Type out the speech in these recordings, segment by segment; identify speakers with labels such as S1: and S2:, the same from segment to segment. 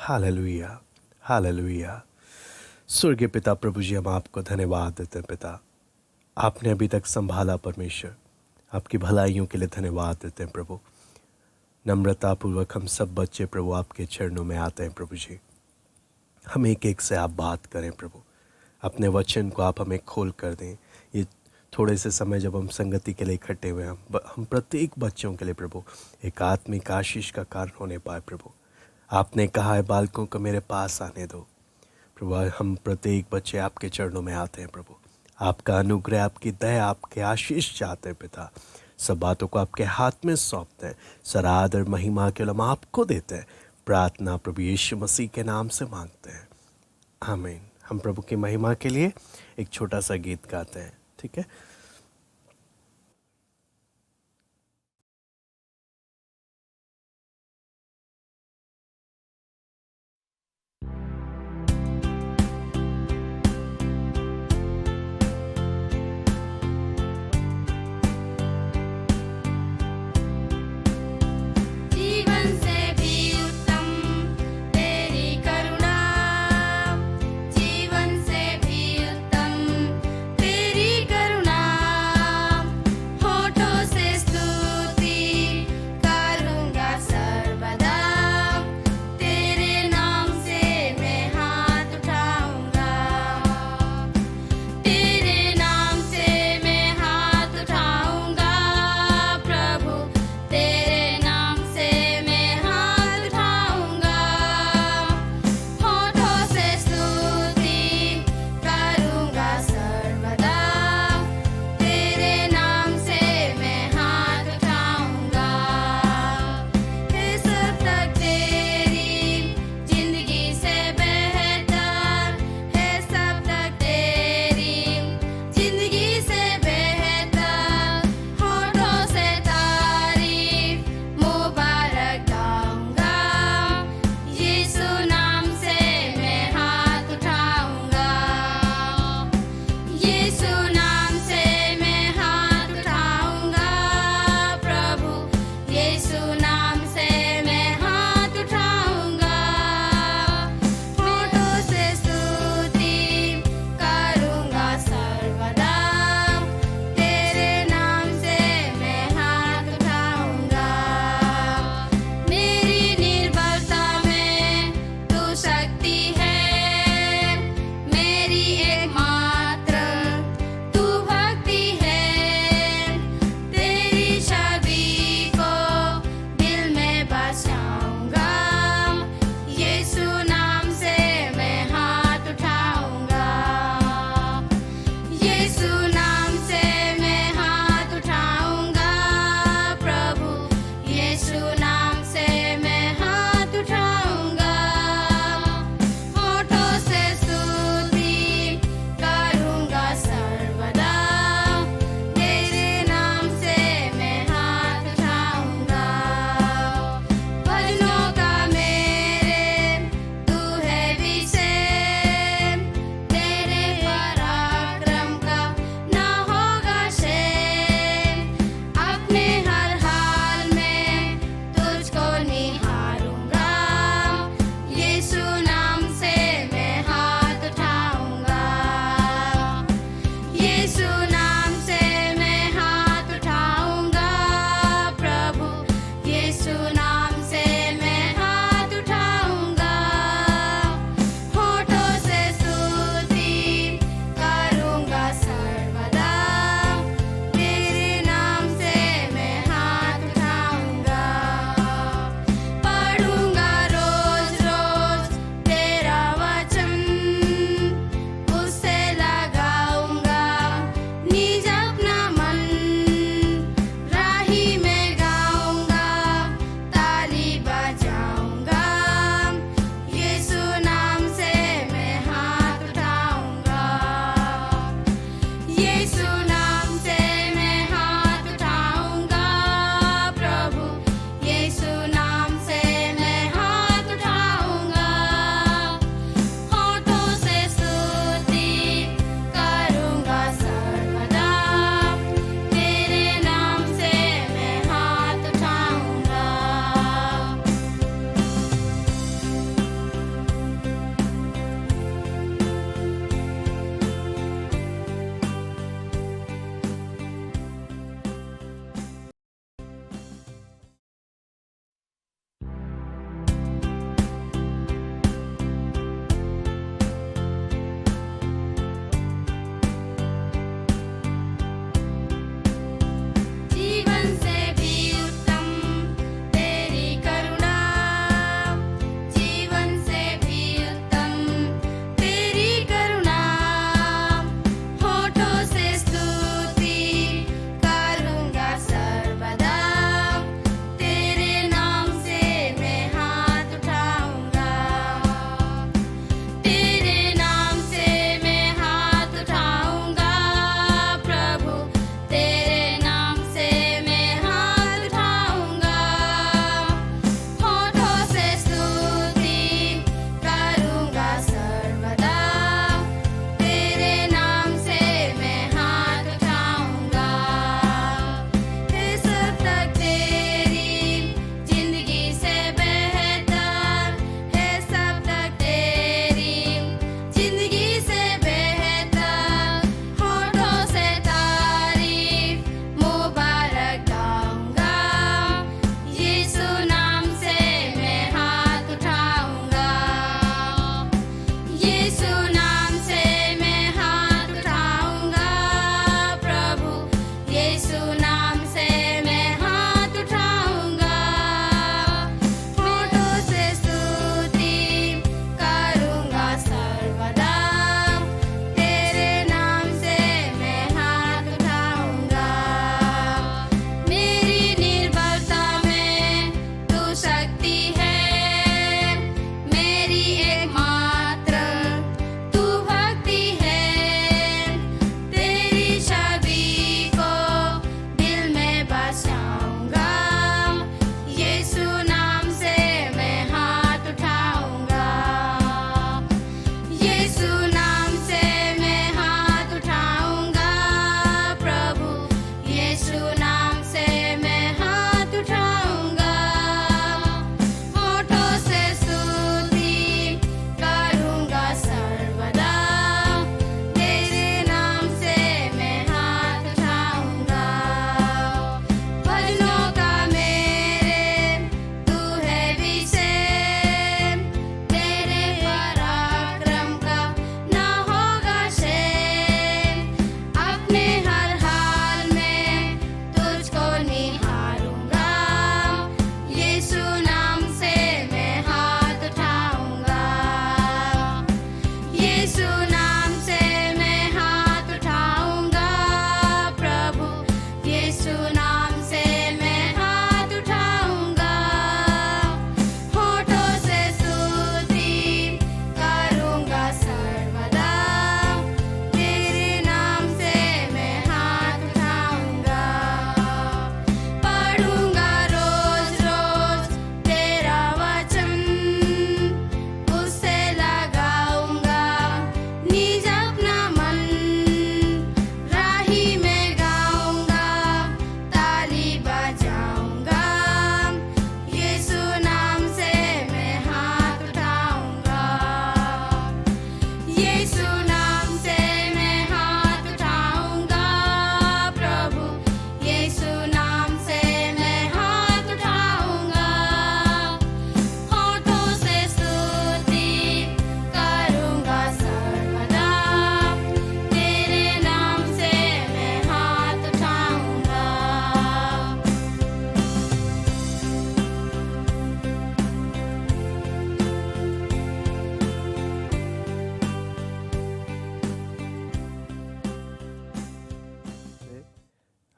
S1: Hallelujah, hallelujah. स्वर्गीय पिता प्रभु जी, हम आपको धन्यवाद देते हैं पिता। आपने अभी तक संभाला परमेश्वर, आपकी भलाइयों के लिए धन्यवाद देते हैं प्रभु। नम्रतापूर्वक हम सब बच्चे प्रभु आपके चरणों में आते हैं प्रभु जी। हम एक एक से आप बात करें प्रभु, अपने वचन को आप हमें खोल कर दें। ये थोड़े से समय जब हम संगति के लिए इकट्ठे हुए हैं, हम प्रत्येक बच्चों के लिए प्रभु एक आत्मिक आशीष का कारण होने पाए प्रभु। आपने कहा है बालकों को मेरे पास आने दो प्रभु। हम प्रत्येक बच्चे आपके चरणों में आते हैं प्रभु। आपका अनुग्रह, आपकी दया, आपके आशीष चाहते हैं पिता। सब बातों को आपके हाथ में सौंपते हैं। सारा आदर महिमा के हम आपको देते हैं। प्रार्थना प्रभु यीशु मसीह के नाम से मांगते हैं, आमीन। हम प्रभु की महिमा के लिए एक छोटा सा गीत गाते हैं, ठीक है।
S2: जीवन से भी उत्तम तेरी करुणा, जीवन से भी उत्तम तेरी करुणा।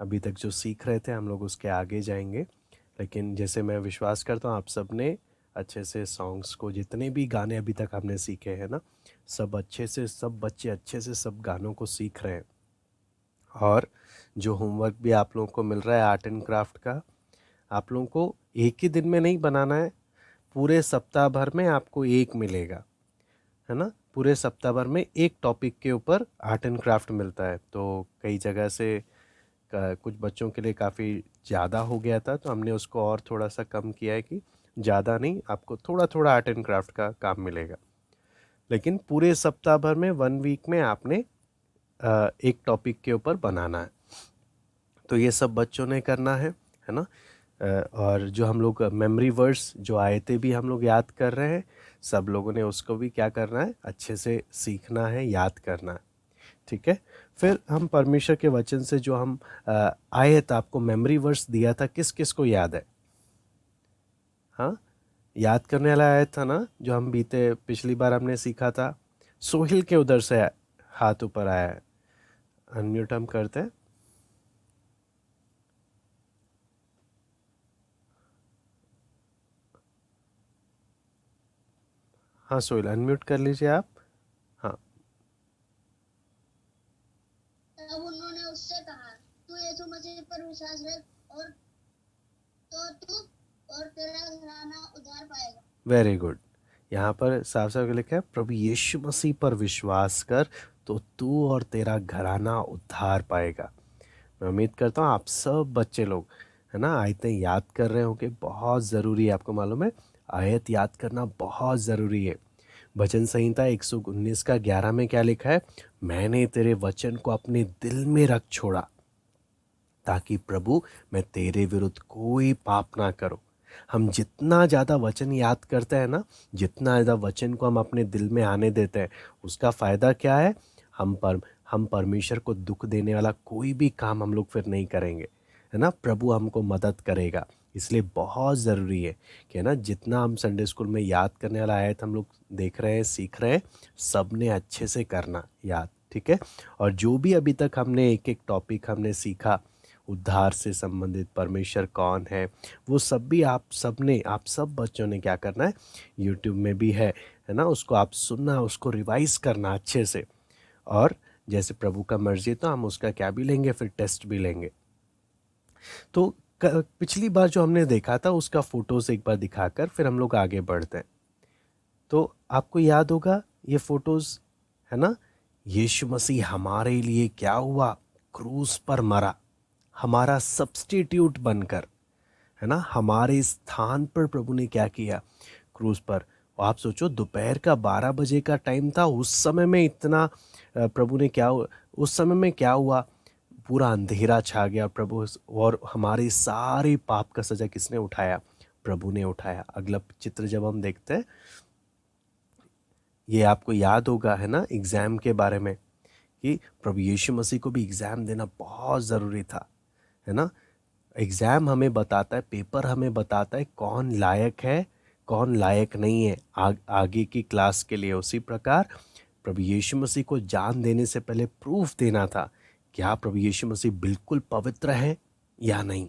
S1: अभी तक जो सीख रहे थे हम लोग उसके आगे जाएंगे। लेकिन जैसे मैं विश्वास करता हूँ आप सब ने अच्छे से सॉन्ग्स को, जितने भी गाने अभी तक हमने सीखे हैं ना, सब अच्छे से, सब बच्चे अच्छे से सब गानों को सीख रहे हैं। और जो होमवर्क भी आप लोगों को मिल रहा है आर्ट एंड क्राफ्ट का, आप लोगों को एक ही दिन में नहीं बनाना है, पूरे सप्ताह भर में आपको एक मिलेगा, है ना। पूरे सप्ताह भर में एक टॉपिक के ऊपर आर्ट एंड क्राफ्ट मिलता है। तो कई जगह से कुछ बच्चों के लिए काफ़ी ज़्यादा हो गया था, तो हमने उसको और थोड़ा सा कम किया है कि ज़्यादा नहीं, आपको थोड़ा थोड़ा आर्ट एंड क्राफ्ट का काम मिलेगा। लेकिन पूरे सप्ताह भर में 1 वीक में आपने एक टॉपिक के ऊपर बनाना है। तो ये सब बच्चों ने करना है ना। और जो हम लोग मेमोरी वर्ड्स, जो आयतें भी हम लोग याद कर रहे हैं, सब लोगों ने उसको भी क्या करना है, अच्छे से सीखना है, याद करना है। ठीक है। फिर हम परमेश्वर के वचन से जो हम आयत, आपको मेमोरी वर्ड्स दिया था, किस किस को याद है? हाँ, याद करने वाला आयत था ना, जो हम पिछली बार हमने सीखा था। सोहिल के उधर से हाथ ऊपर आया है, अनम्यूट हम करते हैं। हाँ सोहेल, अनम्यूट कर लीजिए आप। हाँ,
S3: तब उन्होंने उससे कहा, तू यीशु मसीह पर विश्वास रख और तो तू और तेरा घराना उद्धार पाएगा।
S1: Very good. यहाँ पर साफ साफ लिखा है, प्रभु यीशु मसीह पर विश्वास कर तो तू और तेरा घराना उद्धार पाएगा। मैं उम्मीद करता हूँ आप सब बच्चे लोग, है ना, आयतें याद कर रहे होंगे। बहुत ज़रूरी है, आपको मालूम है, आयत याद करना बहुत ज़रूरी है। भजन संहिता 119 का 11 में क्या लिखा है? मैंने तेरे वचन को अपने दिल में रख छोड़ा, ताकि प्रभु मैं तेरे विरुद्ध कोई पाप ना करूं। हम जितना ज़्यादा वचन याद करते हैं ना, जितना ज़्यादा वचन को हम अपने दिल में आने देते हैं, उसका फ़ायदा क्या है? हम परमेश्वर को दुख देने वाला कोई भी काम हम लोग फिर नहीं करेंगे, है ना। प्रभु हमको मदद करेगा। इसलिए बहुत ज़रूरी है कि, है ना, जितना हम संडे स्कूल में याद करने वाला आयत हम लोग देख रहे हैं, सीख रहे हैं, सब ने अच्छे से करना याद। ठीक है। और जो भी अभी तक हमने एक एक टॉपिक हमने सीखा, उद्धार से संबंधित, परमेश्वर कौन है, वो सब भी आप सब बच्चों ने क्या करना है, यूट्यूब में भी है ना, उसको आप सुनना, उसको रिवाइज करना अच्छे से। और जैसे प्रभु का मर्जी तो हम उसका क्या भी लेंगे, फिर टेस्ट भी लेंगे। तो पिछली बार जो हमने देखा था उसका फोटोज़ एक बार दिखाकर फिर हम लोग आगे बढ़ते हैं। तो आपको याद होगा ये फोटोज़, है ना। यीशु मसीह हमारे लिए क्या हुआ, क्रूस पर मरा, हमारा सब्स्टिट्यूट बनकर, है ना। हमारे स्थान पर प्रभु ने क्या किया, क्रूस पर। और आप सोचो, दोपहर का 12 बजे का टाइम था, उस समय में इतना प्रभु ने क्या, उस समय में क्या हुआ, पूरा अंधेरा छा गया प्रभु। और हमारी सारी पाप का सजा किसने उठाया? प्रभु ने उठाया। अगला चित्र जब हम देखते हैं, ये आपको याद होगा, है ना, एग्ज़ाम के बारे में, कि प्रभु यीशु मसीह को भी एग्ज़ाम देना बहुत ज़रूरी था, है ना। एग्ज़ाम हमें बताता है, पेपर हमें बताता है कौन लायक है, कौन लायक नहीं है आगे की क्लास के लिए। उसी प्रकार प्रभु यीशु मसीह को जान देने से पहले प्रूफ देना था, क्या प्रभु यीशु मसीह बिल्कुल पवित्र है या नहीं,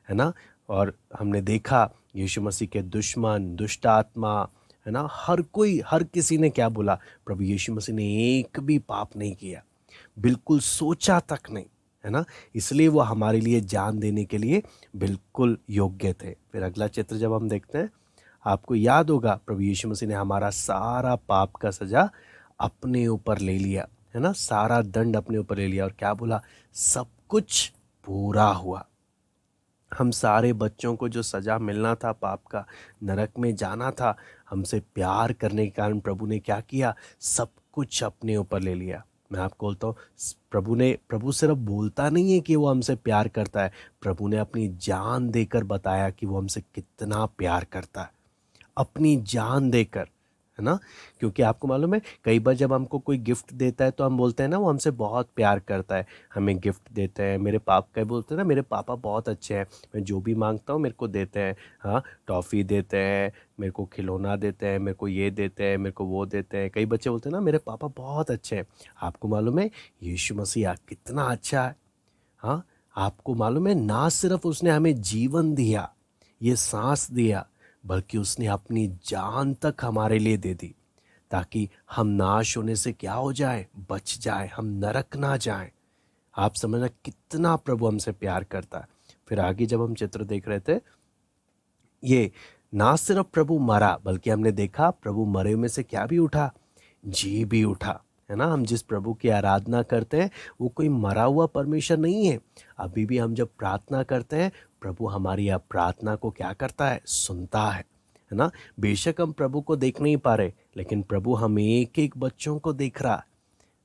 S1: है ना। और हमने देखा यीशु मसीह के दुश्मन, दुष्ट आत्मा, है ना, हर किसी ने क्या बोला, प्रभु यीशु मसीह ने एक भी पाप नहीं किया, बिल्कुल सोचा तक नहीं, है ना। इसलिए वो हमारे लिए जान देने के लिए बिल्कुल योग्य थे। फिर अगला चित्र जब हम देखते हैं, आपको याद होगा, प्रभु यीशु मसीह ने हमारा सारा पाप का सजा अपने ऊपर ले लिया, है ना, सारा दंड अपने ऊपर ले लिया। और क्या बोला, सब कुछ पूरा हुआ। हम सारे बच्चों को जो सज़ा मिलना था, पाप का, नरक में जाना था, हमसे प्यार करने के कारण प्रभु ने क्या किया, सब कुछ अपने ऊपर ले लिया। मैं आपको बोलता हूँ, प्रभु सिर्फ बोलता नहीं है कि वो हमसे प्यार करता है, प्रभु ने अपनी जान देकर बताया कि वो हमसे कितना प्यार करता है, अपनी जान देकर, है ना। क्योंकि आपको मालूम है, कई बार जब हमको कोई गिफ्ट देता है तो हम बोलते हैं ना, वो हमसे बहुत प्यार करता है, हमें गिफ्ट देते हैं। मेरे पापा कई बोलते हैं ना, मेरे पापा बहुत अच्छे हैं, मैं जो भी मांगता हूँ मेरे को देते हैं। हाँ, टॉफ़ी देते हैं, मेरे को खिलौना देते हैं, मेरे को ये देते हैं, मेरे को वो देते हैं। कई बच्चे बोलते हैं ना, मेरे पापा बहुत अच्छे हैं। आपको मालूम है यीशु मसीह कितना अच्छा है। हाँ, आपको मालूम है, ना सिर्फ उसने हमें जीवन दिया, ये सांस दिया, बल्कि उसने अपनी जान तक हमारे लिए दे दी, ताकि हम नाश होने से क्या हो जाए, बच जाए, हम नरक ना जाए। आप समझना कितना प्रभु हमसे प्यार करता है। फिर आगे जब हम चित्र देख रहे थे, ये ना सिर्फ प्रभु मरा, बल्कि हमने देखा प्रभु मरे हुए में से क्या भी उठा, जी भी उठा, है ना। हम जिस प्रभु की आराधना करते हैं वो कोई मरा हुआ परमेश्वर नहीं है। अभी भी हम जब प्रार्थना करते हैं, प्रभु हमारी अब प्रार्थना को क्या करता है, सुनता है ना। बेशक हम प्रभु को देख नहीं पा रहे, लेकिन प्रभु हम एक एक बच्चों को देख रहा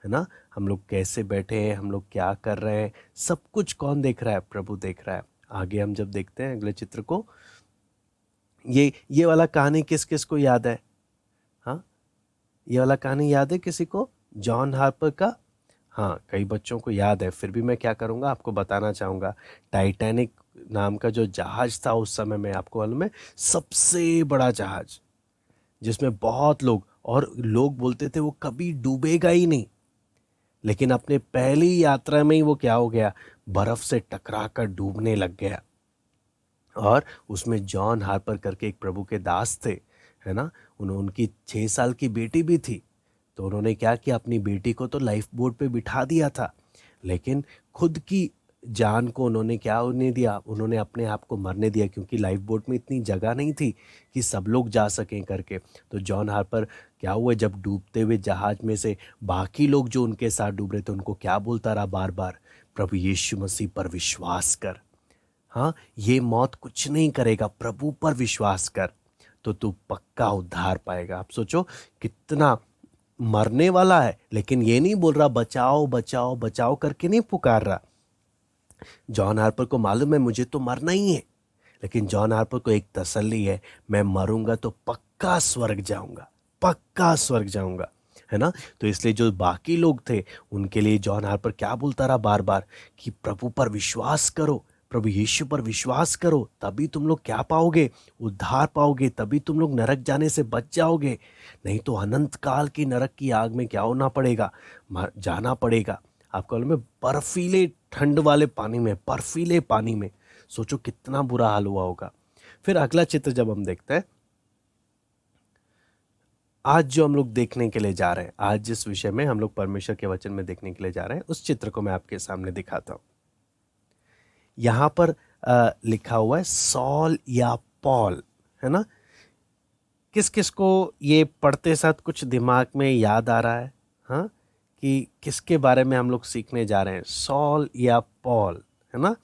S1: है ना। हम लोग कैसे बैठे हैं, हम लोग क्या कर रहे हैं, सब कुछ कौन देख रहा है, प्रभु देख रहा है। आगे हम जब देखते हैं अगले चित्र को, ये वाला कहानी किस किस को याद है? हाँ, ये वाला कहानी याद है किसी को, जॉन हार्पर का? हाँ, कई बच्चों को याद है। फिर भी मैं क्या करूँगा, आपको बताना चाहूँगा। टाइटैनिक नाम का जो जहाज था उस समय में, आपको मालूम है, सबसे बड़ा जहाज, जिसमें बहुत लोग, और लोग बोलते थे वो कभी डूबेगा ही नहीं, लेकिन अपने पहली यात्रा में ही वो क्या हो गया, बर्फ से टकरा कर डूबने लग गया। और उसमें जॉन हार्पर करके एक प्रभु के दास थे, है ना। उनकी 6 साल की बेटी भी थी। तो उन्होंने क्या किया, अपनी बेटी को तो लाइफ बोट पे बिठा दिया था, लेकिन खुद की जान को उन्होंने क्या नहीं दिया, उन्होंने अपने आप को मरने दिया, क्योंकि लाइफ बोट में इतनी जगह नहीं थी कि सब लोग जा सकें करके। तो जॉन हार्पर क्या हुआ, जब डूबते हुए जहाज में से बाकी लोग जो उनके साथ डूब रहे थे उनको क्या बोलता रहा बार बार, प्रभु यीशु मसीह पर विश्वास कर। हाँ, ये मौत कुछ नहीं करेगा, प्रभु पर विश्वास कर तो तू पक्का उद्धार पाएगा। आप सोचो कितना मरने वाला है, लेकिन ये नहीं बोल रहा बचाओ बचाओ बचाओ करके नहीं पुकार रहा। जॉन हार्पर को मालूम है मुझे तो मरना ही है, लेकिन जॉन हार्पर को एक तसल्ली है, मैं मरूंगा तो पक्का स्वर्ग जाऊंगा, पक्का स्वर्ग जाऊंगा, है ना। तो इसलिए जो बाकी लोग थे उनके लिए जॉन हार्पर क्या बोलता रहा बार बार कि प्रभु पर विश्वास करो, प्रभु यीशु पर विश्वास करो, तभी तुम लोग क्या पाओगे, उद्धार पाओगे, तभी तुम लोग नरक जाने से बच जाओगे, नहीं तो अनंत काल की नरक की आग में क्या होना पड़ेगा, जाना पड़ेगा। आपको मालूम है, बर्फीले ठंड वाले पानी में, बर्फीले पानी में, सोचो कितना बुरा हाल हुआ होगा। फिर अगला चित्र जब हम देखते हैं, आज जो हम लोग देखने के लिए जा रहे हैं, आज जिस विषय में हम लोग परमेश्वर के वचन में देखने के लिए जा रहे हैं, उस चित्र को मैं आपके सामने दिखाता हूं। यहाँ पर लिखा हुआ है सॉल या पॉल, है ना। किस किस को ये पढ़ते साथ कुछ दिमाग में याद आ रहा है, हाँ, कि किसके बारे में हम लोग सीखने जा रहे हैं, सॉल या पॉल, है ना,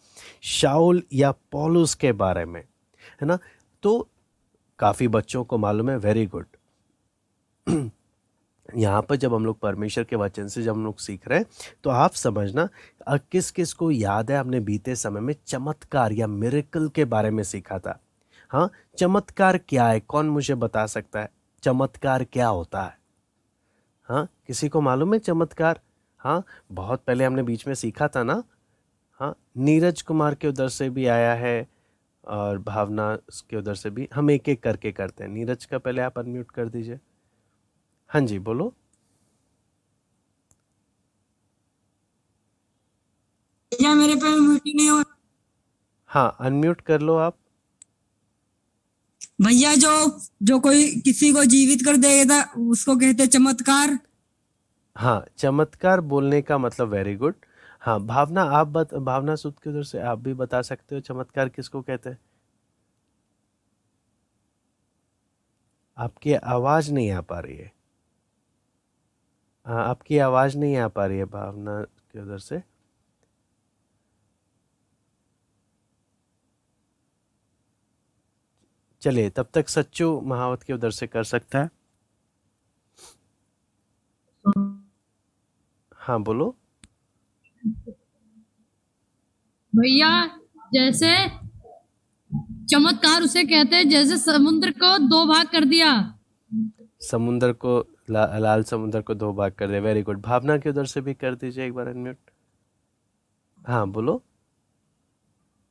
S1: शाऊल या पौलुस के बारे में, है ना। तो काफ़ी बच्चों को मालूम है, वेरी गुड। यहाँ पर जब हम लोग परमेश्वर के वचन से जब हम लोग सीख रहे हैं, तो आप समझना किस किस को याद है हमने बीते समय में चमत्कार या मिरेकल के बारे में सीखा था। हाँ, चमत्कार क्या है, कौन मुझे बता सकता है चमत्कार क्या होता है? हाँ, किसी को मालूम है चमत्कार? हाँ, बहुत पहले हमने बीच में सीखा था ना। हाँ, नीरज कुमार के उधर से भी आया है और भावना के उधर से भी। हम एक एक करके करते हैं। नीरज का पहले आप अनम्यूट कर दीजिए। हाँ जी, बोलो।
S4: भैया मेरे पे म्यूट ही नहीं हो।
S1: हाँ, अनम्यूट कर लो आप।
S4: भैया जो कोई किसी को जीवित कर देगा उसको कहते चमत्कार।
S1: हाँ, चमत्कार बोलने का मतलब, वेरी गुड। हाँ, भावना आप भावना सूद के उधर से आप भी बता सकते हो चमत्कार किसको कहते हैं? आपकी आवाज नहीं आ पा रही है। हाँ, आपकी आवाज नहीं आ पा रही है भावना के उधर से। चलिए, तब तक सच्चू महावत के उधर से कर सकता है। हाँ, बोलो।
S5: भैया जैसे चमत्कार उसे कहते हैं जैसे समुद्र को 2 भाग कर दिया।
S1: समुद्र को लाल समुद्र को 2 भाग कर दे। Very good. भावना के उधर से भी कर दीजिए एक बार अनम्यूट। हाँ, बोलो।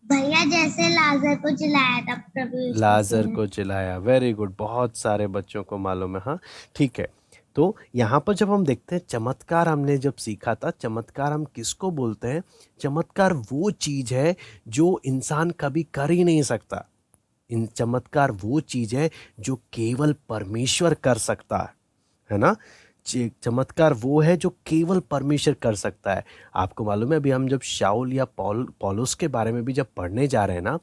S3: भैया जैसे लाजर को जिलाया था प्रभु यीशु
S1: लाजर
S3: ने।
S1: को जिलाया। वेरी गुड, बहुत सारे बच्चों को मालूम है। हाँ, ठीक है। तो यहाँ पर जब हम देखते हैं चमत्कार, हमने जब सीखा था चमत्कार हम किसको बोलते हैं? चमत्कार वो चीज़ है जो इंसान कभी कर ही नहीं सकता। इन चमत्कार वो चीज़ है जो केवल परमेश्वर कर सकता है ना? चमत्कार वो है जो केवल परमेश्वर कर सकता है। आपको मालूम है, अभी हम जब शाऊल या पौलुस के बारे में भी जब पढ़ने जा रहे हैं ना,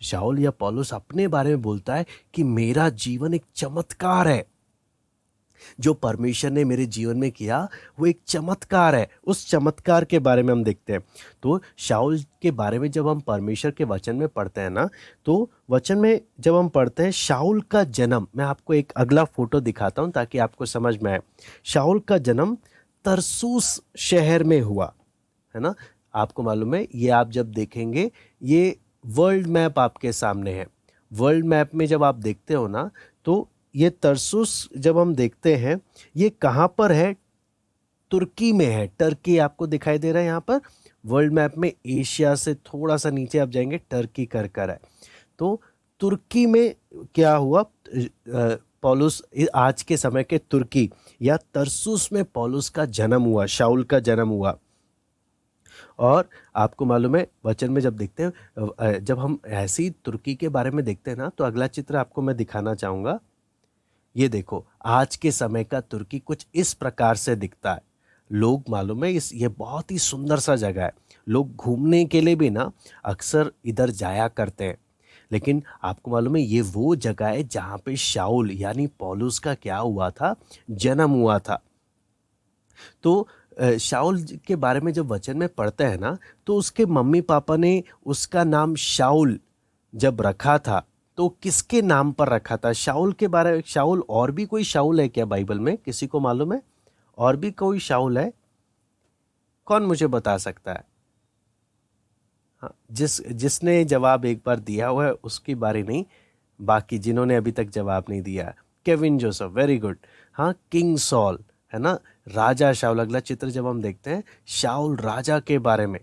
S1: शाऊल या पौलुस अपने बारे में बोलता है कि मेरा जीवन एक चमत्कार है। जो परमेश्वर ने मेरे जीवन में किया वो एक चमत्कार है। उस चमत्कार के बारे में हम देखते हैं। तो शाऊल के बारे में जब हम परमेश्वर के वचन में पढ़ते हैं ना, तो वचन में जब हम पढ़ते हैं शाऊल का जन्म, मैं आपको एक अगला फोटो दिखाता हूं ताकि आपको समझ में आए। शाऊल का जन्म तरसूस शहर में हुआ, है ना? आपको मालूम है, ये आप जब देखेंगे ये वर्ल्ड मैप आपके सामने है। वर्ल्ड मैप में जब आप देखते हो ना, तो ये तरसुस जब हम देखते हैं ये कहाँ पर है? तुर्की में है। टर्की आपको दिखाई दे रहा है यहाँ पर वर्ल्ड मैप में। एशिया से थोड़ा सा नीचे आप जाएंगे, टर्की कर है। तो तुर्की में क्या हुआ? पौलुस, आज के समय के तुर्की या तरसुस में पौलुस का जन्म हुआ, शाऊल का जन्म हुआ। और आपको मालूम है वचन में जब देखते हैं, जब हम ऐसी तुर्की के बारे में देखते हैं ना, तो अगला चित्र आपको मैं दिखाना चाहूँगा। ये देखो, आज के समय का तुर्की कुछ इस प्रकार से दिखता है। लोग, मालूम है, ये बहुत ही सुंदर सा जगह है। लोग घूमने के लिए भी ना अक्सर इधर जाया करते हैं। लेकिन आपको मालूम है ये वो जगह है जहाँ पे शाऊल यानी पौलुस का क्या हुआ था? जन्म हुआ था। तो शाऊल के बारे में जब वचन में पढ़ते हैं ना, तो उसके मम्मी पापा ने उसका नाम शाऊल जब रखा था, तो किसके नाम पर रखा था? शाऊल के बारे में। शाऊल, और भी कोई शाऊल है क्या बाइबल में? किसी को मालूम है? और भी कोई शाऊल है? कौन मुझे बता सकता है? हाँ, जिसने जवाब एक बार दिया हुआ है उसकी बारी नहीं, बाकी जिन्होंने अभी तक जवाब नहीं दिया। Kevin Joseph, very good. हाँ, किंग सॉल, है ना? राजा शाऊल। अगला चित्र जब हम देखते हैं शाऊल राजा के बारे में,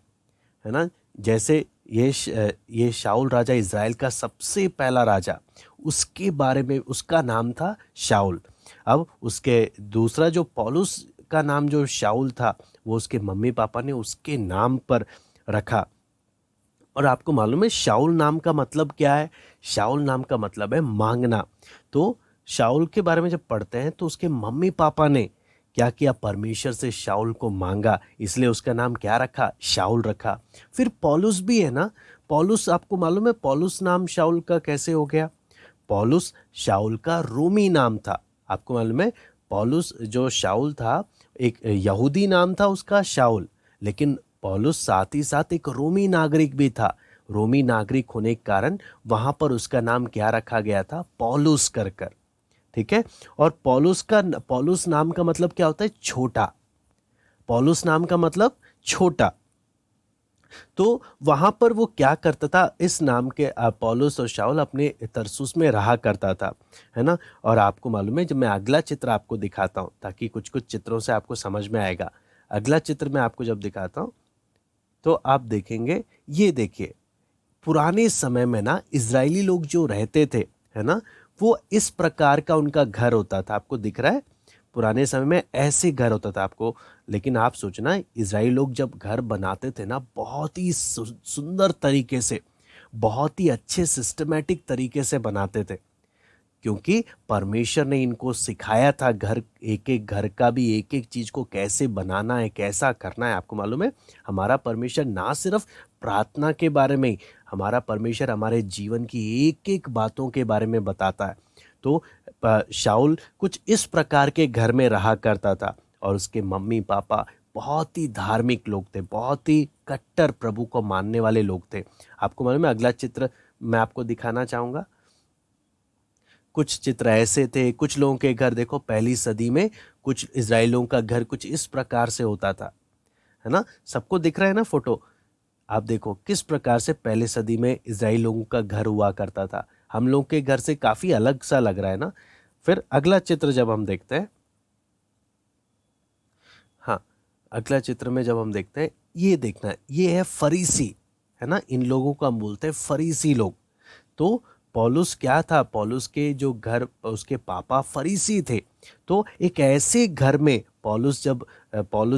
S1: है ना? जैसे ये शाऊल राजा इज़राइल का सबसे पहला राजा, उसके बारे में उसका नाम था शाऊल। अब उसके दूसरा जो पौलुस का नाम जो शाऊल था, वो उसके मम्मी पापा ने उसके नाम पर रखा। और आपको मालूम है शाऊल नाम का मतलब क्या है? शाऊल नाम का मतलब है मांगना। तो शाऊल के बारे में जब पढ़ते हैं तो उसके मम्मी पापा ने क्या किया? परमेश्वर से शाऊल को मांगा, इसलिए उसका नाम क्या रखा? शाऊल रखा। फिर पौलुस भी है ना। पौलुस, आपको मालूम है पौलुस नाम शाऊल का कैसे हो गया? पौलुस शाऊल का रोमी नाम था। आपको मालूम है पौलुस जो शाऊल था, एक यहूदी नाम था उसका शाऊल, लेकिन पौलुस साथ ही साथ एक रोमी नागरिक भी था। रोमी नागरिक होने के कारण वहाँ पर उसका नाम क्या रखा गया था? पौलुस कर। ठीक है। और पौलुस नाम का मतलब क्या होता है? छोटा। पौलुस नाम का मतलब छोटा। तो वहां पर वो क्या करता था? इस नाम के पौलुस और शाऊल अपने तरसुस में रहा करता था, है ना? और आपको मालूम है, जब मैं अगला चित्र आपको दिखाता हूँ ताकि कुछ कुछ चित्रों से आपको समझ में आएगा। अगला चित्र मैं आपको जब दिखाता हूँ तो आप देखेंगे, ये देखिए, पुराने समय में ना इजरायली लोग जो रहते थे, है ना, वो इस प्रकार का उनका घर होता था। आपको दिख रहा है? पुराने समय में ऐसे घर होता था आपको। लेकिन आप सोचना, इजरायली लोग जब घर बनाते थे ना, बहुत ही सुंदर तरीके से, बहुत ही अच्छे सिस्टमैटिक तरीके से बनाते थे, क्योंकि परमेश्वर ने इनको सिखाया था घर, एक एक घर का भी एक एक चीज़ को कैसे बनाना है, कैसा करना है। आपको मालूम है हमारा परमेश्वर ना सिर्फ प्रार्थना के बारे में, हमारा परमेश्वर हमारे जीवन की एक एक बातों के बारे में बताता है। तो शाऊल कुछ इस प्रकार के घर में रहा करता था और उसके मम्मी पापा बहुत ही धार्मिक लोग थे, बहुत ही कट्टर प्रभु को मानने वाले लोग थे। आपको मालूम है, अगला चित्र मैं आपको दिखाना चाहूँगा। कुछ चित्र ऐसे थे, कुछ लोगों के घर देखो, पहली सदी में कुछ इजरायलियों का घर कुछ इस प्रकार से होता था, है ना? सबको दिख रहा है ना फोटो? आप देखो किस प्रकार से पहले सदी में इजराइल लोगों का घर हुआ करता था। हम लोग के घर से काफी अलग सा लग रहा है ना? फिर अगला चित्र जब हम देखते हैं, हाँ, अगला चित्र में जब हम देखते हैं, ये देखना, ये है फरीसी, है ना? इन लोगों को हम बोलते हैं फरीसी लोग। तो पौलुस क्या था, पौलुस के जो घर उसके पापा फरीसी थे। तो एक ऐसे घर में पौलुस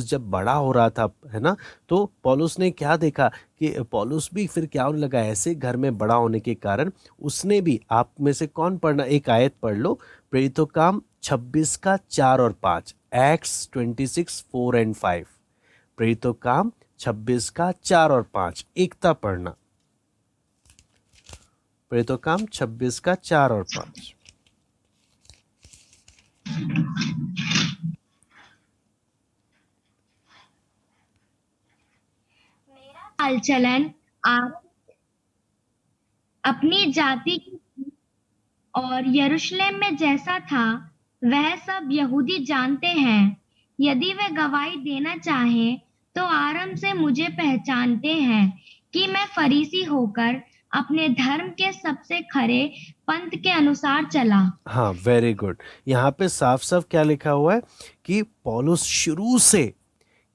S1: जब बड़ा हो रहा था, है ना, तो पौलुस ने क्या देखा कि पौलुस भी फिर क्या होने लगा, ऐसे घर में बड़ा होने के कारण उसने भी, आप में से कौन पढ़ना, एक आयत पढ़ लो, प्रेरितों काम 26 का 4 और 5, एक्ट्स 26 4 एंड 5, प्रेरितों काम 26 का 4 और 5, एकता पढ़ना। प्रेरितों काम 26 का 4 और 5।
S6: चाल चलन आप अपनी जाति की और यरूशलेम में जैसा था वह सब यहूदी जानते हैं। यदि वे गवाही देना चाहें तो आरंभ से मुझे पहचानते हैं कि मैं फरीसी होकर अपने धर्म के सबसे खरे पंथ के अनुसार चला।
S1: हाँ, वेरी गुड। यहाँ पे साफ साफ क्या लिखा हुआ है कि पौलुस शुरू से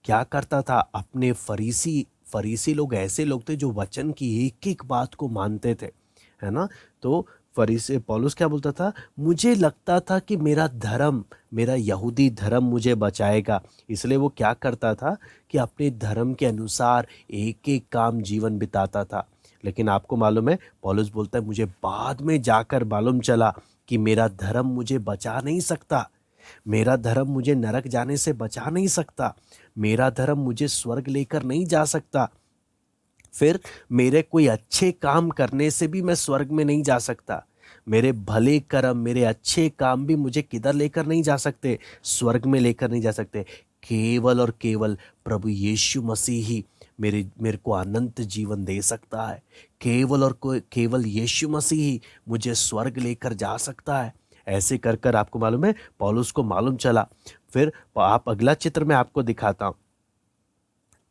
S1: क्या करता था, अपने फरीसी लोग ऐसे लोग थे जो वचन की एक एक बात को मानते थे, है ना। तो फरीसी पौलुस क्या बोलता था, मुझे लगता था कि मेरा यहूदी धर्म मुझे बचाएगा, इसलिए वो क्या करता था कि अपने धर्म के अनुसार एक एक काम जीवन बिताता था। लेकिन आपको मालूम है, पौलुस बोलता है मुझे बाद में जाकर मालूम चला कि मेरा धर्म मुझे बचा नहीं सकता, मेरा धर्म मुझे नरक जाने से बचा नहीं सकता, मेरा धर्म मुझे स्वर्ग लेकर नहीं जा सकता, फिर मेरे कोई अच्छे काम करने से भी मैं स्वर्ग में नहीं जा सकता, मेरे भले कर्म, मेरे अच्छे काम भी मुझे किधर लेकर नहीं जा सकते, स्वर्ग में लेकर नहीं जा सकते। केवल और केवल प्रभु यीशु मसीह ही मेरे को अनंत जीवन दे सकता है। केवल और केवल यीशु मसीह ही मुझे स्वर्ग लेकर जा सकता है। ऐसे कर कर आपको मालूम है, पौलुस को मालूम चला। फिर आप अगला चित्र में आपको दिखाता हूं,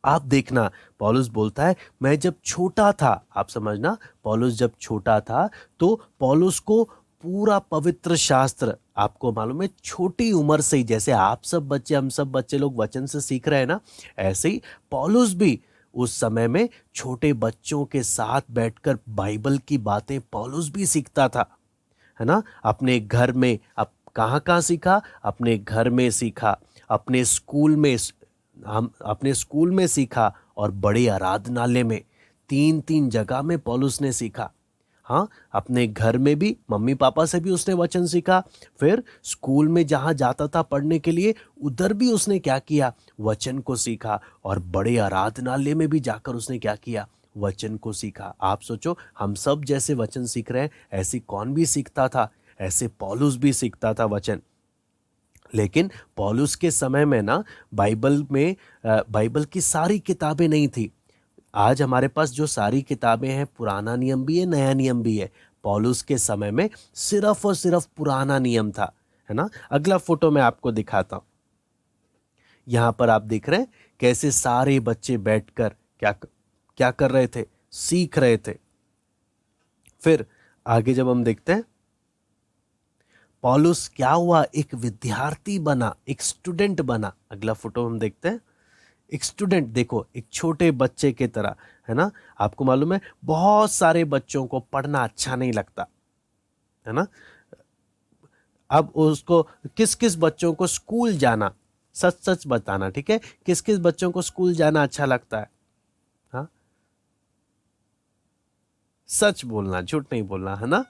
S1: आप देखना, पौलुस बोलता है मैं जब छोटा था, आप समझना, पौलुस जब छोटा था तो पौलुस को पूरा पवित्र शास्त्र, आपको मालूम है छोटी उम्र से ही, जैसे आप सब बच्चे, हम सब बच्चे लोग वचन से सीख रहे हैं ना, ऐसे ही पौलुस भी उस समय में छोटे बच्चों के साथ बैठकर बाइबल की बातें पौलुस भी सीखता था, है ना। अपने घर में, अब कहाँ सीखा, अपने घर में सीखा, अपने स्कूल में सीखा, और बड़े आराधनालय में, 3 जगह में पौलुस ने सीखा। हाँ, अपने घर में भी मम्मी पापा से भी उसने वचन सीखा, फिर स्कूल में जहाँ जाता था पढ़ने के लिए, उधर भी उसने क्या किया, वचन को सीखा, और बड़े आराधनालय में भी जाकर उसने क्या किया, वचन को सीखा। आप सोचो, हम सब जैसे वचन सीख रहे हैं, ऐसी कौन भी सीखता था, ऐसे पौलुस भी सीखता था वचन। लेकिन पौलुस के समय में ना बाइबल की सारी किताबें नहीं थी। आज हमारे पास जो सारी किताबें हैं, पुराना नियम भी है, नया नियम भी है। पौलुस के समय में सिर्फ और सिर्फ पुराना नियम था, है ना। अगला फोटो मैं आपको दिखाता हूं। यहाँ पर आप देख रहे हैं कैसे सारे बच्चे बैठकर क्या कर रहे थे, सीख रहे थे। फिर आगे जब हम देखते हैं, पौलुस क्या हुआ, एक विद्यार्थी बना, एक स्टूडेंट बना। अगला फोटो हम देखते हैं, एक स्टूडेंट, देखो एक छोटे बच्चे के तरह, है ना। आपको मालूम है बहुत सारे बच्चों को पढ़ना अच्छा नहीं लगता, है ना। अब उसको किस किस बच्चों को स्कूल जाना, सच बताना, ठीक है, किस किस बच्चों को स्कूल जाना अच्छा लगता है, हाँ, सच बोलना, झूठ नहीं बोलना, है ना।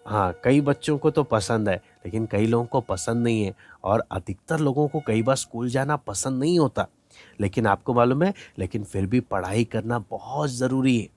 S1: हाँ, कई बच्चों को तो पसंद है, लेकिन कई लोगों को पसंद नहीं है, और अधिकतर लोगों को कई बार स्कूल जाना पसंद नहीं होता। लेकिन आपको मालूम है, लेकिन फिर भी पढ़ाई करना बहुत ज़रूरी है।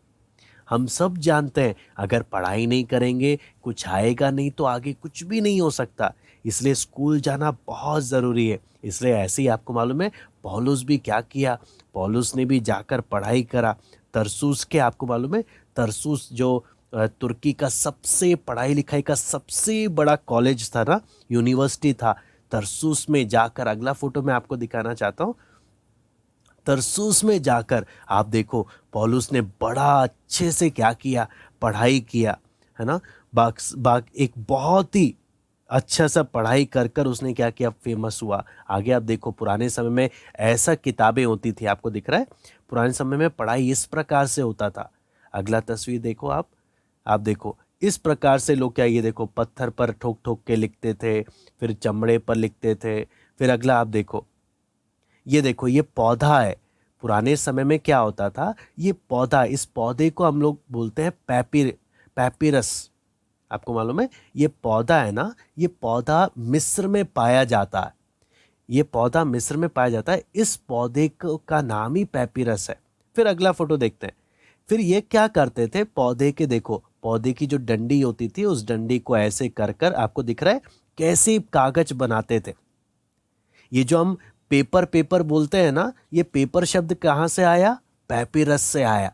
S1: हम सब जानते हैं, अगर पढ़ाई नहीं करेंगे, कुछ आएगा नहीं, तो आगे कुछ भी नहीं हो सकता। इसलिए स्कूल जाना बहुत ज़रूरी है। इसलिए ऐसे ही आपको मालूम है, पौलुस भी क्या किया, पौलुस ने भी जाकर पढ़ाई करा। तरसुस के, आपको मालूम है, तरसुस जो तुर्की का सबसे पढ़ाई लिखाई का सबसे बड़ा कॉलेज था ना, यूनिवर्सिटी था, तरसुस में जाकर, अगला फोटो मैं आपको दिखाना चाहता हूँ, तरसुस में जाकर आप देखो पौलुस ने बड़ा अच्छे से क्या किया, पढ़ाई किया, है ना। एक बहुत ही अच्छा सा पढ़ाई कर कर उसने क्या किया, फेमस हुआ। आगे आप देखो, पुराने समय में ऐसा किताबें होती थी, आपको दिख रहा है, पुराने समय में पढ़ाई इस प्रकार से होता था। अगला तस्वीर देखो आप देखो इस प्रकार से लोग क्या, ये देखो पत्थर पर ठोक ठोक के लिखते थे, फिर चमड़े पर लिखते थे। फिर अगला आप देखो, ये देखो ये पौधा है। पुराने समय में क्या होता था, ये पौधा, इस पौधे को हम लोग बोलते हैं पैपिरस। आपको मालूम है ये पौधा है ना, ये पौधा मिस्र में पाया जाता है। ये पौधा मिस्र में पाया जाता है, इस पौधे का नाम ही पैपिरस है। फिर अगला फोटो देखते हैं। फिर ये क्या करते थे, पौधे के देखो, पौधे की जो डंडी होती थी, उस डंडी को ऐसे कर कर, आपको दिख रहा है कैसे कागज बनाते थे। ये जो हम पेपर बोलते हैं ना, ये पेपर शब्द कहाँ से आया, पैपिरस से आया।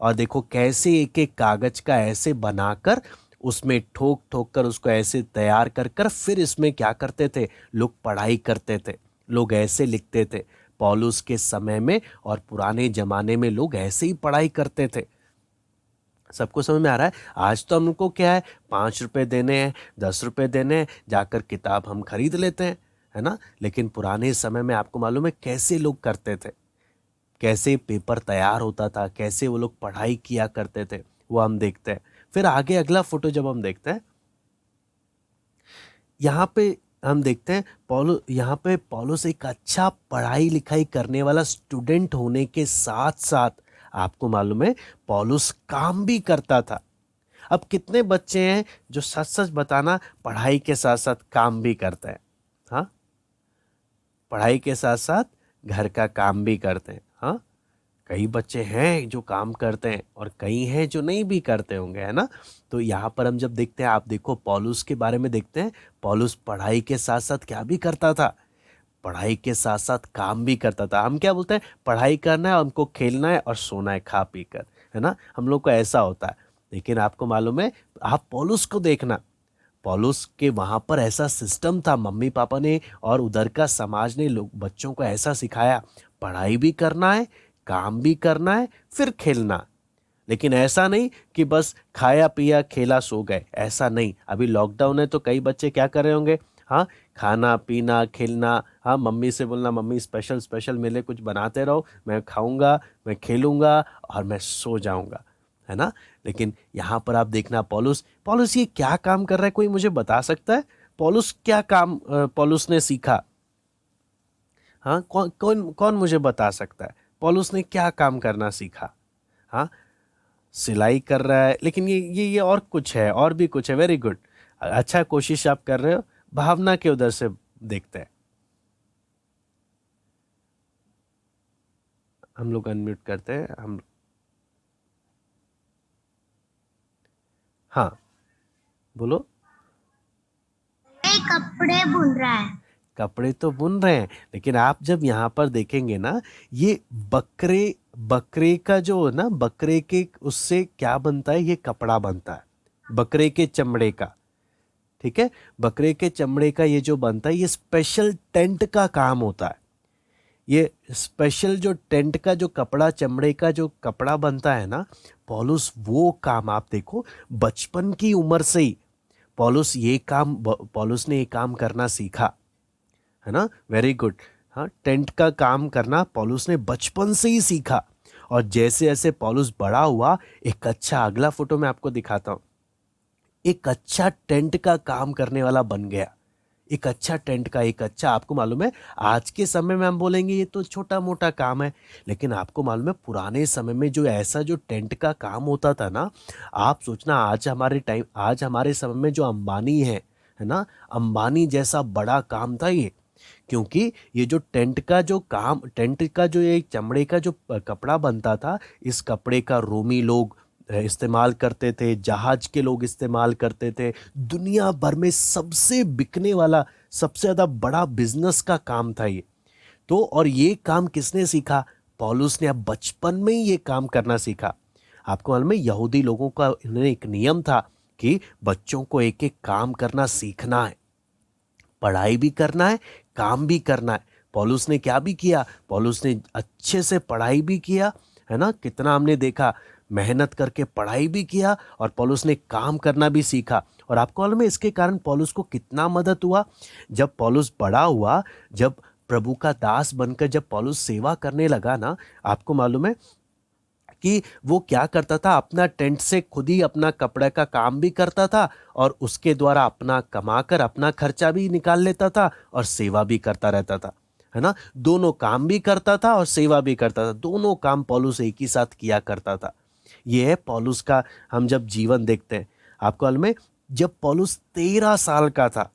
S1: और देखो कैसे एक एक कागज का ऐसे बनाकर उसमें ठोक ठोक कर उसको ऐसे तैयार कर कर फिर इसमें क्या करते थे, लोग पढ़ाई करते थे, लोग ऐसे लिखते थे। पौलुस के समय में और पुराने जमाने में लोग ऐसे ही पढ़ाई करते थे। सबको समझ में आ रहा है? आज तो हमको क्या है, 5 रुपए देने हैं, 10 रुपए देने हैं, जाकर किताब हम खरीद लेते हैं, है ना। लेकिन पुराने समय में आपको मालूम है कैसे लोग करते थे, कैसे पेपर तैयार होता था, कैसे वो लोग पढ़ाई किया करते थे, वो हम देखते हैं। फिर आगे अगला फोटो जब हम देखते हैं, यहाँ पे हम देखते हैं यहाँ पे पौलुस एक अच्छा पढ़ाई लिखाई करने वाला स्टूडेंट होने के साथ साथ आपको मालूम है पौलुस काम भी करता था। अब कितने बच्चे हैं जो सच सच बताना पढ़ाई के साथ साथ काम भी करते हैं? हाँ, पढ़ाई के साथ साथ घर का काम भी करते हैं। हाँ, कई बच्चे हैं जो काम करते हैं और कई हैं जो नहीं भी करते होंगे, है ना। तो यहाँ पर हम जब देखते हैं, आप देखो पौलुस के बारे में देखते हैं, पौलुस पढ़ाई के साथ साथ क्या भी करता था, पढ़ाई के साथ साथ काम भी करता था। हम क्या बोलते हैं, पढ़ाई करना है, हमको खेलना है और सोना है खा पी कर, है ना। हम लोग को ऐसा होता है। लेकिन आपको मालूम है, आप पौलुस को देखना, पौलुस के वहाँ पर ऐसा सिस्टम था, मम्मी पापा ने और उधर का समाज ने लोग बच्चों को ऐसा सिखाया, पढ़ाई भी करना है, काम भी करना है, फिर खेलना। लेकिन ऐसा नहीं कि बस खाया पिया खेला सो गए, ऐसा नहीं। अभी लॉकडाउन है तो कई बच्चे क्या कर रहे होंगे, हाँ, खाना पीना खेलना, हाँ, मम्मी से बोलना मम्मी स्पेशल मेरे लिए कुछ बनाते रहो, मैं खाऊंगा, मैं खेलूंगा और मैं सो जाऊंगा, है ना। लेकिन यहाँ पर आप देखना पौलुस ये क्या काम कर रहा है, कोई मुझे बता सकता है? पौलुस क्या काम पौलुस ने सीखा? हाँ, कौन मुझे बता सकता है पौलुस ने क्या काम करना सीखा? हाँ, सिलाई कर रहा है, लेकिन ये और कुछ है, और भी कुछ है। वेरी गुड, अच्छा कोशिश आप कर रहे हो। भावना के उधर से देखते हैं, हम लोग अनम्यूट करते हैं हम। हाँ बोलो।
S3: कपड़े बुन रहा है।
S1: कपड़े तो बुन रहे हैं, लेकिन आप जब यहाँ पर देखेंगे ना, ये बकरे का जो ना, बकरे के उससे क्या बनता है, ये कपड़ा बनता है, बकरे के चमड़े का। ठीक है, बकरे के चमड़े का ये जो बनता है, ये स्पेशल टेंट का काम होता है। ये स्पेशल जो टेंट का जो कपड़ा, चमड़े का जो कपड़ा बनता है ना, पौलुस वो काम, आप देखो बचपन की उम्र से ही पौलुस ने ये काम करना सीखा, है ना। Very good. हाँ, टेंट का काम करना पौलुस ने बचपन से ही सीखा। और जैसे जैसे पौलुस बड़ा हुआ, एक अच्छा, अगला फोटो मैं आपको दिखाता हूँ, एक अच्छा टेंट का काम करने वाला बन गया। एक अच्छा टेंट का, एक अच्छा, आपको मालूम है आज के समय में हम बोलेंगे ये तो छोटा मोटा काम है, लेकिन आपको मालूम है पुराने समय में जो ऐसा जो टेंट का काम होता था ना, आप सोचना आज हमारे समय में जो अंबानी है ना, अंबानी जैसा बड़ा काम था ये। क्योंकि ये जो टेंट का जो ये चमड़े का जो कपड़ा बनता था, इस कपड़े का रोमी लोग इस्तेमाल करते थे, जहाज के लोग इस्तेमाल करते थे। दुनिया भर में सबसे बिकने वाला, सबसे ज़्यादा बड़ा बिजनेस का काम था ये तो। और ये काम किसने सीखा? पौलुस ने। अब बचपन में ही ये काम करना सीखा। आपको मालूम है यहूदी लोगों का इन्हें एक नियम था कि बच्चों को एक एक काम करना सीखना है, पढ़ाई भी करना है, काम भी करना है। पौलुस ने क्या भी किया, पौलुस ने अच्छे से पढ़ाई भी किया, है ना। कितना हमने देखा, मेहनत करके पढ़ाई भी किया और पौलुस ने काम करना भी सीखा। और आपको मालूम है इसके कारण पौलुस को कितना मदद हुआ। जब पौलुस बड़ा हुआ, जब प्रभु का दास बनकर जब पौलुस सेवा करने लगा ना, आपको मालूम है कि कि वो क्या करता था, अपना टेंट से खुद ही अपना कपड़े का काम भी करता था और उसके द्वारा अपना कमाकर अपना खर्चा भी निकाल लेता था और सेवा भी करता रहता था, है ना। दोनों काम भी करता था और सेवा भी करता था, दोनों काम पौलुस एक ही साथ किया करता था। ये है पौलुस का हम जब जीवन देखते हैं। आपको मालूम है, जब पौलुस 13 साल का था,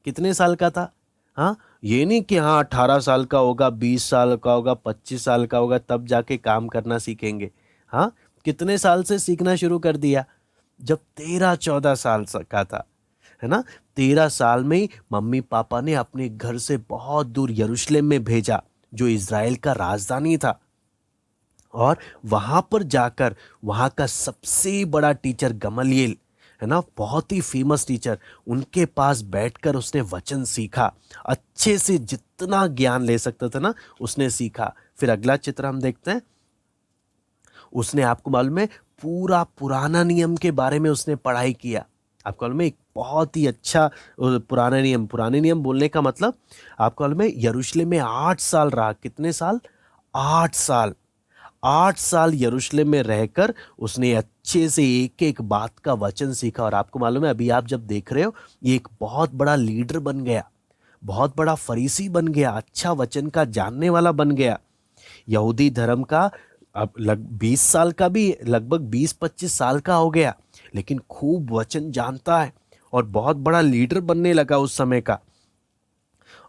S1: कितने साल का था? हाँ, ये नहीं कि हाँ 18 साल का होगा, 20 साल का होगा, 25 साल का होगा तब जाके काम करना सीखेंगे। हाँ, कितने साल से सीखना शुरू कर दिया? जब 13-14 साल का था, है ना। 13 साल में ही मम्मी पापा ने अपने घर से बहुत दूर यरूशलेम में भेजा, जो इज़राइल का राजधानी था। और वहाँ पर जाकर वहाँ का सबसे बड़ा टीचर गमलीएल, है ना, बहुत ही फेमस टीचर, उनके पास बैठकर उसने वचन सीखा। अच्छे से जितना ज्ञान ले सकता था ना, उसने सीखा। फिर अगला चित्र हम देखते हैं। उसने, आपको मालूम है, पूरा पुराना नियम के बारे में उसने पढ़ाई किया। आपको मालूम है, एक बहुत ही अच्छा पुराने नियम बोलने का मतलब, आपको मालूम है, यरूशलेम में 8 साल रहा। कितने साल? 8 साल। 8 साल यरूशलेम में रहकर उसने अच्छे से एक एक बात का वचन सीखा। और आपको मालूम है, अभी आप जब देख रहे हो, ये एक बहुत बड़ा लीडर बन गया, बहुत बड़ा फरीसी बन गया, अच्छा वचन का जानने वाला बन गया। यहूदी धर्म का अब 20 साल का भी, लगभग 20-25 साल का हो गया, लेकिन खूब वचन जानता है और बहुत बड़ा लीडर बनने लगा उस समय का।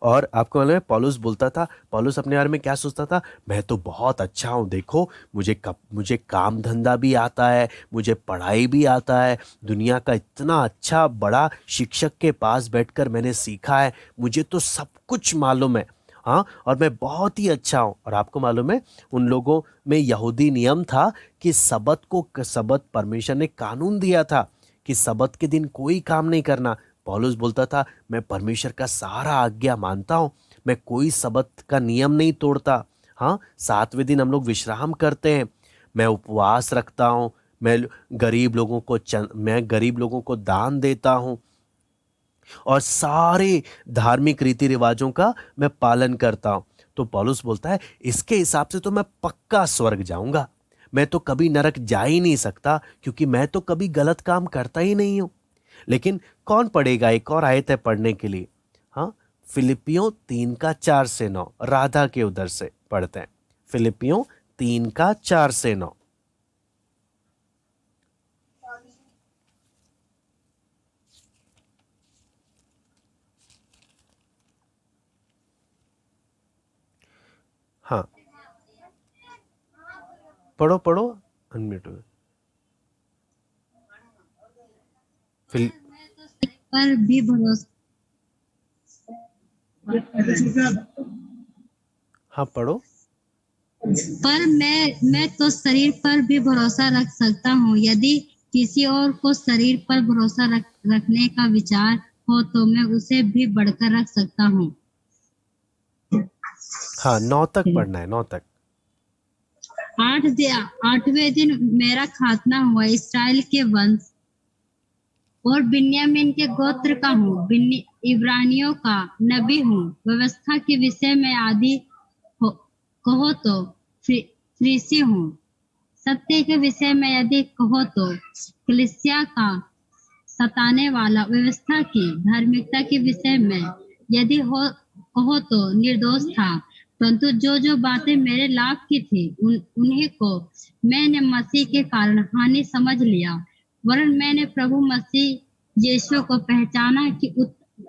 S1: और आपको मालूम है, पौलुस बोलता था, पौलुस अपने बारे में क्या सोचता था? मैं तो बहुत अच्छा हूँ, देखो मुझे काम धंधा भी आता है, मुझे पढ़ाई भी आता है, दुनिया का इतना अच्छा बड़ा शिक्षक के पास बैठकर मैंने सीखा है, मुझे तो सब कुछ मालूम है। हाँ, और मैं बहुत ही अच्छा हूँ। और आपको मालूम है, उन लोगों में यहूदी नियम था कि सबत परमेश्वर ने कानून दिया था कि सबत के दिन कोई काम नहीं करना। पौलुस बोलता था, मैं परमेश्वर का सारा आज्ञा मानता हूँ, मैं कोई सबत का नियम नहीं तोड़ता। हाँ, 7वें दिन हम लोग विश्राम करते हैं, मैं उपवास रखता हूँ, मैं गरीब लोगों को दान देता हूँ और सारे धार्मिक रीति रिवाजों का मैं पालन करता हूँ। तो पौलुस बोलता है, इसके हिसाब से तो मैं पक्का स्वर्ग जाऊंगा, मैं तो कभी नरक जा ही नहीं सकता, क्योंकि मैं तो कभी गलत काम करता ही नहीं हूँ। लेकिन कौन पढ़ेगा? एक और आयत है पढ़ने के लिए। हाँ, फिलिपियों 3:4-9, राधा के उधर से पढ़ते हैं। फिलिपियों 3:4-9। हाँ, पढ़ो, अनम्यूट हो।
S7: पर भी भरोसा
S1: हाँ, पढ़ो।
S7: पर मैं तो शरीर पर भी भरोसा रख सकता हूँ। यदि किसी और को शरीर पर भरोसा रखने का विचार हो तो मैं उसे भी बढ़कर रख सकता हूँ।
S1: हाँ, 9 तक पढ़ना है, 9 तक।
S7: 8वें दिन मेरा खातना हुआ। इसराइल के वंश और बिन्यामीन के गोत्र का हूँ। इब्रानियों का नबी हूँ। व्यवस्था के विषय में आदि कहो तो फरीसी हूँ। सत्य के विषय में यदि कहो तो कलीसिया का सताने वाला। व्यवस्था की धार्मिकता के विषय में यदि कहो तो निर्दोष था। परंतु जो बातें मेरे लाभ की थी उन्हीं को मैंने मसीह के कारण हानि समझ लिया। वरन मैंने प्रभु मसीह यीशु को पहचाना कि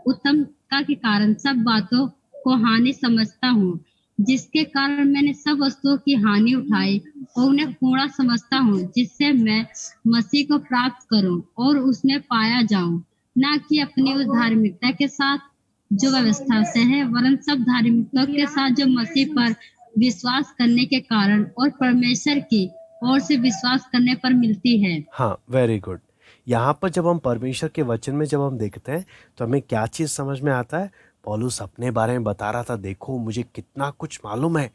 S7: उत्तमता के कारण सब बातों को हानि समझता हूँ, जिसके कारण मैंने सब वस्तुओं की हानि उठाई और उन्हें कूड़ा समझता हूँ, जिससे मैं मसीह को प्राप्त करूं और उसमें पाया जाऊं, ना कि अपनी उस धार्मिकता के साथ जो व्यवस्था से है, वरन सब धार्मिकता के साथ जो मसीह पर विश्वास करने के कारण और परमेश्वर की ओर से विश्वास करने पर मिलती है।
S1: हाँ, वेरी गुड। यहाँ पर जब हम परमेश्वर के वचन में जब हम देखते हैं तो हमें क्या चीज़ समझ में आता है? पौलुस अपने बारे में बता रहा था, देखो मुझे कितना कुछ मालूम है।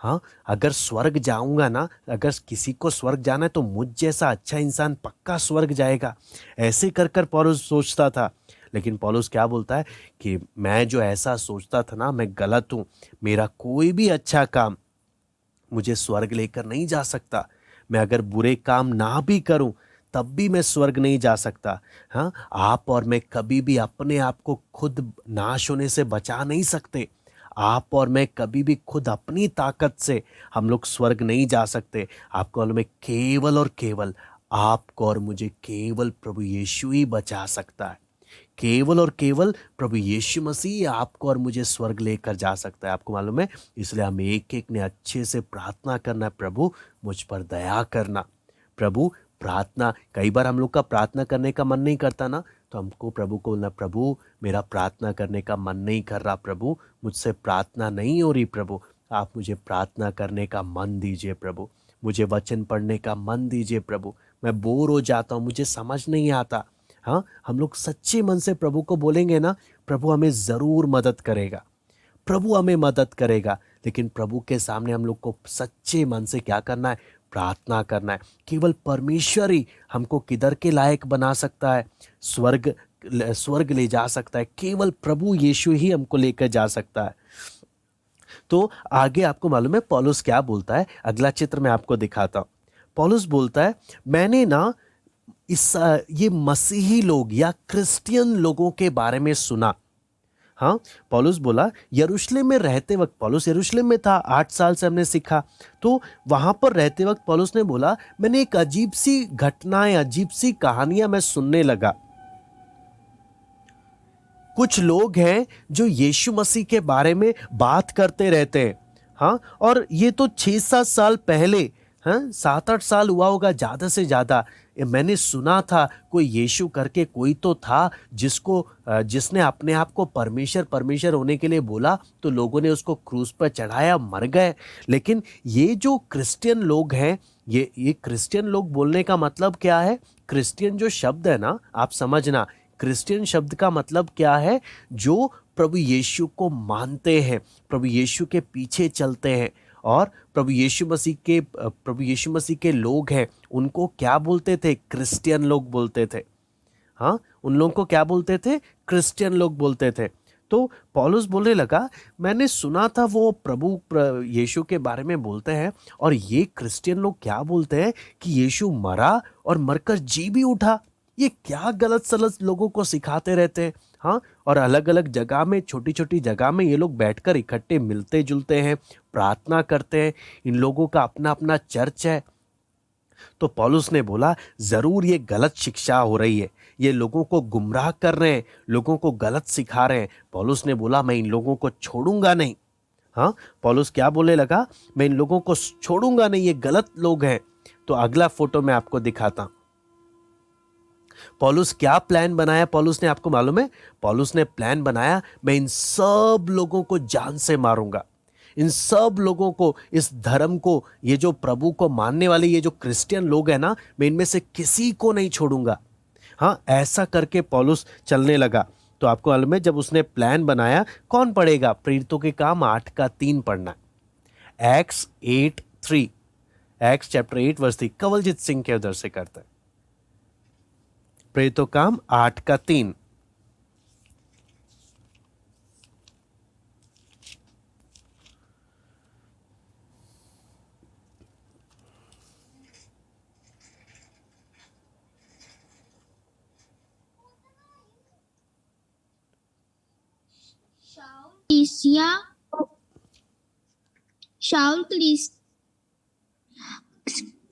S1: हाँ, अगर स्वर्ग जाऊंगा ना, अगर किसी को स्वर्ग जाना है तो मुझ जैसा अच्छा इंसान पक्का स्वर्ग जाएगा। ऐसे कर कर पौलुस सोचता था। लेकिन पौलुस क्या बोलता है कि मैं जो ऐसा सोचता था ना, मैं गलत हूँ। मेरा कोई भी अच्छा काम मुझे स्वर्ग लेकर नहीं जा सकता। मैं अगर बुरे काम ना भी करूं तब भी मैं स्वर्ग नहीं जा सकता। हाँ, आप और मैं कभी भी अपने आप को खुद नाश होने से बचा नहीं सकते। आप और मैं कभी भी खुद अपनी ताकत से हम लोग स्वर्ग नहीं जा सकते। आपको मालूम है, केवल और केवल आपको और मुझे केवल प्रभु यीशु ही बचा सकता है। केवल और केवल प्रभु यीशु मसीह आपको और मुझे स्वर्ग लेकर जा सकता है। आपको मालूम है, इसलिए हम एक एक ने अच्छे से प्रार्थना करना, प्रभु मुझ पर दया करना। प्रभु प्रार्थना, कई बार हम लोग का प्रार्थना करने का मन नहीं करता ना, तो हमको प्रभु को बोलना, प्रभु मेरा प्रार्थना करने का मन नहीं कर रहा, प्रभु मुझसे प्रार्थना नहीं हो रही, प्रभु आप मुझे प्रार्थना करने का मन दीजिए, प्रभु मुझे वचन पढ़ने का मन दीजिए, प्रभु मैं बोर हो जाता हूँ, मुझे समझ नहीं आता। हाँ, हम लोग सच्चे मन से प्रभु को बोलेंगे ना, प्रभु हमें ज़रूर मदद करेगा, प्रभु हमें मदद करेगा। लेकिन प्रभु के सामने हम लोग को सच्चे मन से क्या करना है? प्रार्थना करना है। केवल परमेश्वर ही हमको किधर के लायक बना सकता है, स्वर्ग ले जा सकता है। केवल प्रभु यीशु ही हमको लेकर जा सकता है। तो आगे आपको मालूम है पौलुस क्या बोलता है, अगला चित्र मैं आपको दिखाता हूँ। पौलुस बोलता है, मैंने ना ये मसीही लोग या क्रिश्चियन लोगों के बारे में सुना। हाँ, पौलुस बोला यरूशलेम में रहते वक्त, पौलुस यरूशलेम में था, 8 साल से हमने सीखा, तो वहाँ पर रहते वक्त पौलुस ने बोला, मैंने एक अजीब सी घटनाएं, अजीब सी कहानियां मैं सुनने लगा। कुछ लोग हैं जो यीशु मसीह के बारे में बात करते रहते हैं। हाँ, और ये तो 6-7 साल पहले, हाँ 7-8 साल हुआ होगा ज़्यादा से ज़्यादा, मैंने सुना था कोई यीशु करके कोई तो था जिसने अपने आप को परमेश्वर होने के लिए बोला, तो लोगों ने उसको क्रूस पर चढ़ाया, मर गए। लेकिन ये जो क्रिश्चियन लोग हैं, ये क्रिश्चियन लोग बोलने का मतलब क्या है? क्रिश्चियन जो शब्द है ना, आप समझना, क्रिश्चियन शब्द का मतलब क्या है? जो प्रभु यीशु को मानते हैं, प्रभु यीशु के पीछे चलते हैं और प्रभु यीशु मसीह के लोग हैं, उनको क्या बोलते थे? क्रिश्चियन लोग बोलते थे। हाँ, उन लोगों को क्या बोलते थे? क्रिश्चियन लोग बोलते थे। तो पौलुस बोलने लगा, मैंने सुना था वो प्रभु यीशु के बारे में बोलते हैं, और ये क्रिश्चियन लोग क्या बोलते हैं कि यीशु मरा और मरकर जी भी उठा। ये क्या गलत सलत लोगों को सिखाते रहते हैं। हाँ, और अलग अलग जगह में, छोटी छोटी जगह में ये लोग बैठकर इकट्ठे मिलते जुलते हैं, प्रार्थना करते हैं। इन लोगों का अपना अपना चर्च है। तो पौलुस ने बोला, ज़रूर ये गलत शिक्षा हो रही है, ये लोगों को गुमराह कर रहे हैं, लोगों को गलत सिखा रहे हैं। पौलुस ने बोला, मैं इन लोगों को छोड़ूंगा नहीं। हाँ, पौलुस क्या बोलने लगा? मैं इन लोगों को छोड़ूंगा नहीं, ये गलत लोग हैं। तो अगला फोटो मैं आपको दिखाता हूं। पौलुस क्या प्लान बनाया पौलुस ने, आपको मालूम है? पौलुस ने प्लान बनाया, मैं इन सब लोगों को जान से मारूंगा, इन सब लोगों को, इस धर्म को, ये जो प्रभु को मानने वाले ये जो क्रिश्चियन लोग हैं ना, मैं इनमें से किसी को नहीं छोड़ूंगा। हाँ, ऐसा करके पौलुस चलने लगा। तो आपको मालूम है, जब उसने प्लान बनाया, कौन पढ़ेगा? प्रेरितों के काम 8:3 पढ़ना, Acts 8:3, Acts chapter 8 verse 3। Kanwaljit Singh के उधर से करता है। प्रेरितों काम 8:3।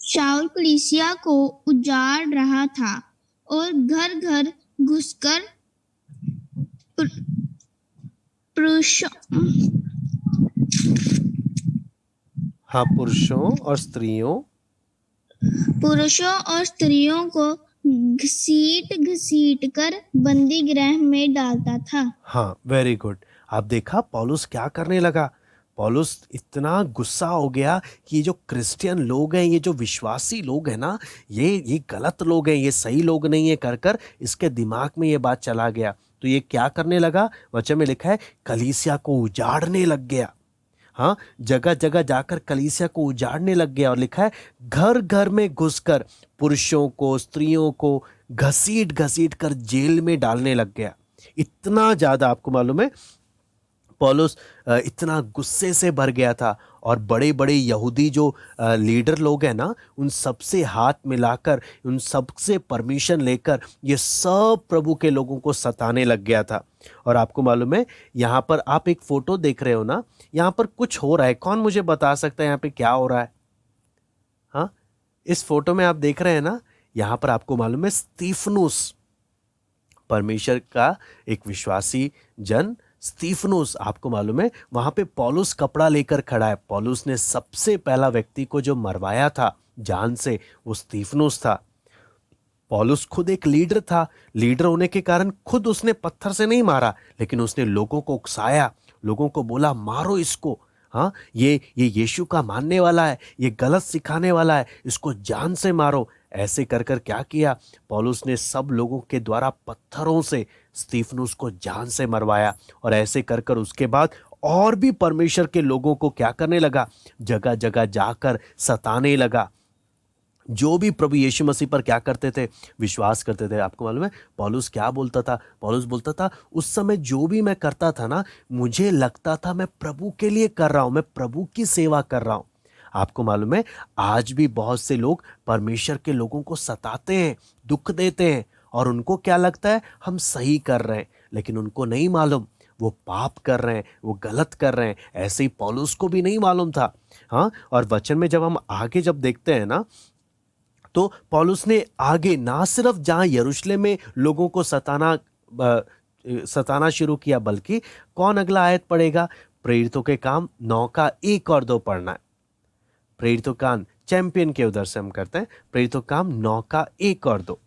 S3: शाऊल कलीसिया को उजाड़ रहा था और घर घर घुसकर
S1: पुरुषों और स्त्रियों
S3: को घसीट कर बंदी गृह में डालता था।
S1: हाँ, वेरी गुड। आप देखा पौलुस क्या करने लगा? पौलुस इतना गुस्सा हो गया कि ये जो क्रिश्चियन लोग हैं, ये जो विश्वासी लोग हैं ना, ये गलत लोग हैं, ये सही लोग नहीं है, कर इसके दिमाग में ये बात चला गया। तो ये क्या करने लगा? वचन में लिखा है, कलीसिया को उजाड़ने लग गया। हाँ, जगह जगह जाकर कलीसिया को उजाड़ने लग गया। और लिखा है, घर घर में घुसकर पुरुषों को, स्त्रियों को घसीट कर जेल में डालने लग गया। इतना ज़्यादा, आपको मालूम है, पौलुस इतना गुस्से से भर गया था और बड़े बड़े यहूदी जो लीडर लोग हैं ना, उन सबसे हाथ मिलाकर, उन सबसे परमिशन लेकर ये सब प्रभु के लोगों को सताने लग गया था। और आपको मालूम है, यहाँ पर आप एक फोटो देख रहे हो ना, यहाँ पर कुछ हो रहा है। कौन मुझे बता सकता है यहाँ पे क्या हो रहा है? हाँ, इस फोटो में आप देख रहे हैं ना, यहाँ पर आपको मालूम है स्तीफनुस, परमेश्वर का एक विश्वासी जन स्तीफनुस, आपको मालूम है वहां पे पौलुस कपड़ा लेकर खड़ा है। पौलुस ने सबसे पहला व्यक्ति को जो मरवाया था जान से, वो स्तीफनुस था। पौलुस खुद एक लीडर था। लीडर होने के कारण खुद उसने पत्थर से नहीं मारा, लेकिन उसने लोगों को उकसाया, लोगों को बोला मारो इसको, हाँ ये यीशु का मानने वाला है, ये गलत सिखाने वाला है, इसको जान से मारो। ऐसे कर कर क्या किया, पौलुस ने सब लोगों के द्वारा पत्थरों से स्तीफनुस को जान से मरवाया। और ऐसे कर कर उसके बाद और भी परमेश्वर के लोगों को क्या करने लगा, जगह जगह जाकर सताने लगा। जो भी प्रभु यीशु मसीह पर क्या करते थे, विश्वास करते थे। आपको मालूम है पौलुस क्या बोलता था? पौलुस बोलता था, उस समय जो भी मैं करता था ना, मुझे लगता था मैं प्रभु के लिए कर रहा हूं, मैं प्रभु की सेवा कर रहा हूं। आपको मालूम है आज भी बहुत से लोग परमेश्वर के लोगों को सताते हैं, दुख देते हैं, और उनको क्या लगता है हम सही कर रहे हैं, लेकिन उनको नहीं मालूम वो पाप कर रहे हैं, वो गलत कर रहे हैं। ऐसे ही पौलुस को भी नहीं मालूम था। हाँ, और वचन में जब हम आगे जब देखते हैं ना, तो पौलुस ने आगे ना सिर्फ जहां यरूशलेम में लोगों को सताना शुरू किया, बल्कि कौन अगला आयत पढ़ेगा? प्रेरितों के काम 9 का 1 और 2 पढ़ना है। प्रेरितों काम चैंपियन के उधर से हम करते हैं। प्रेरितों काम 9 का 1 और 2।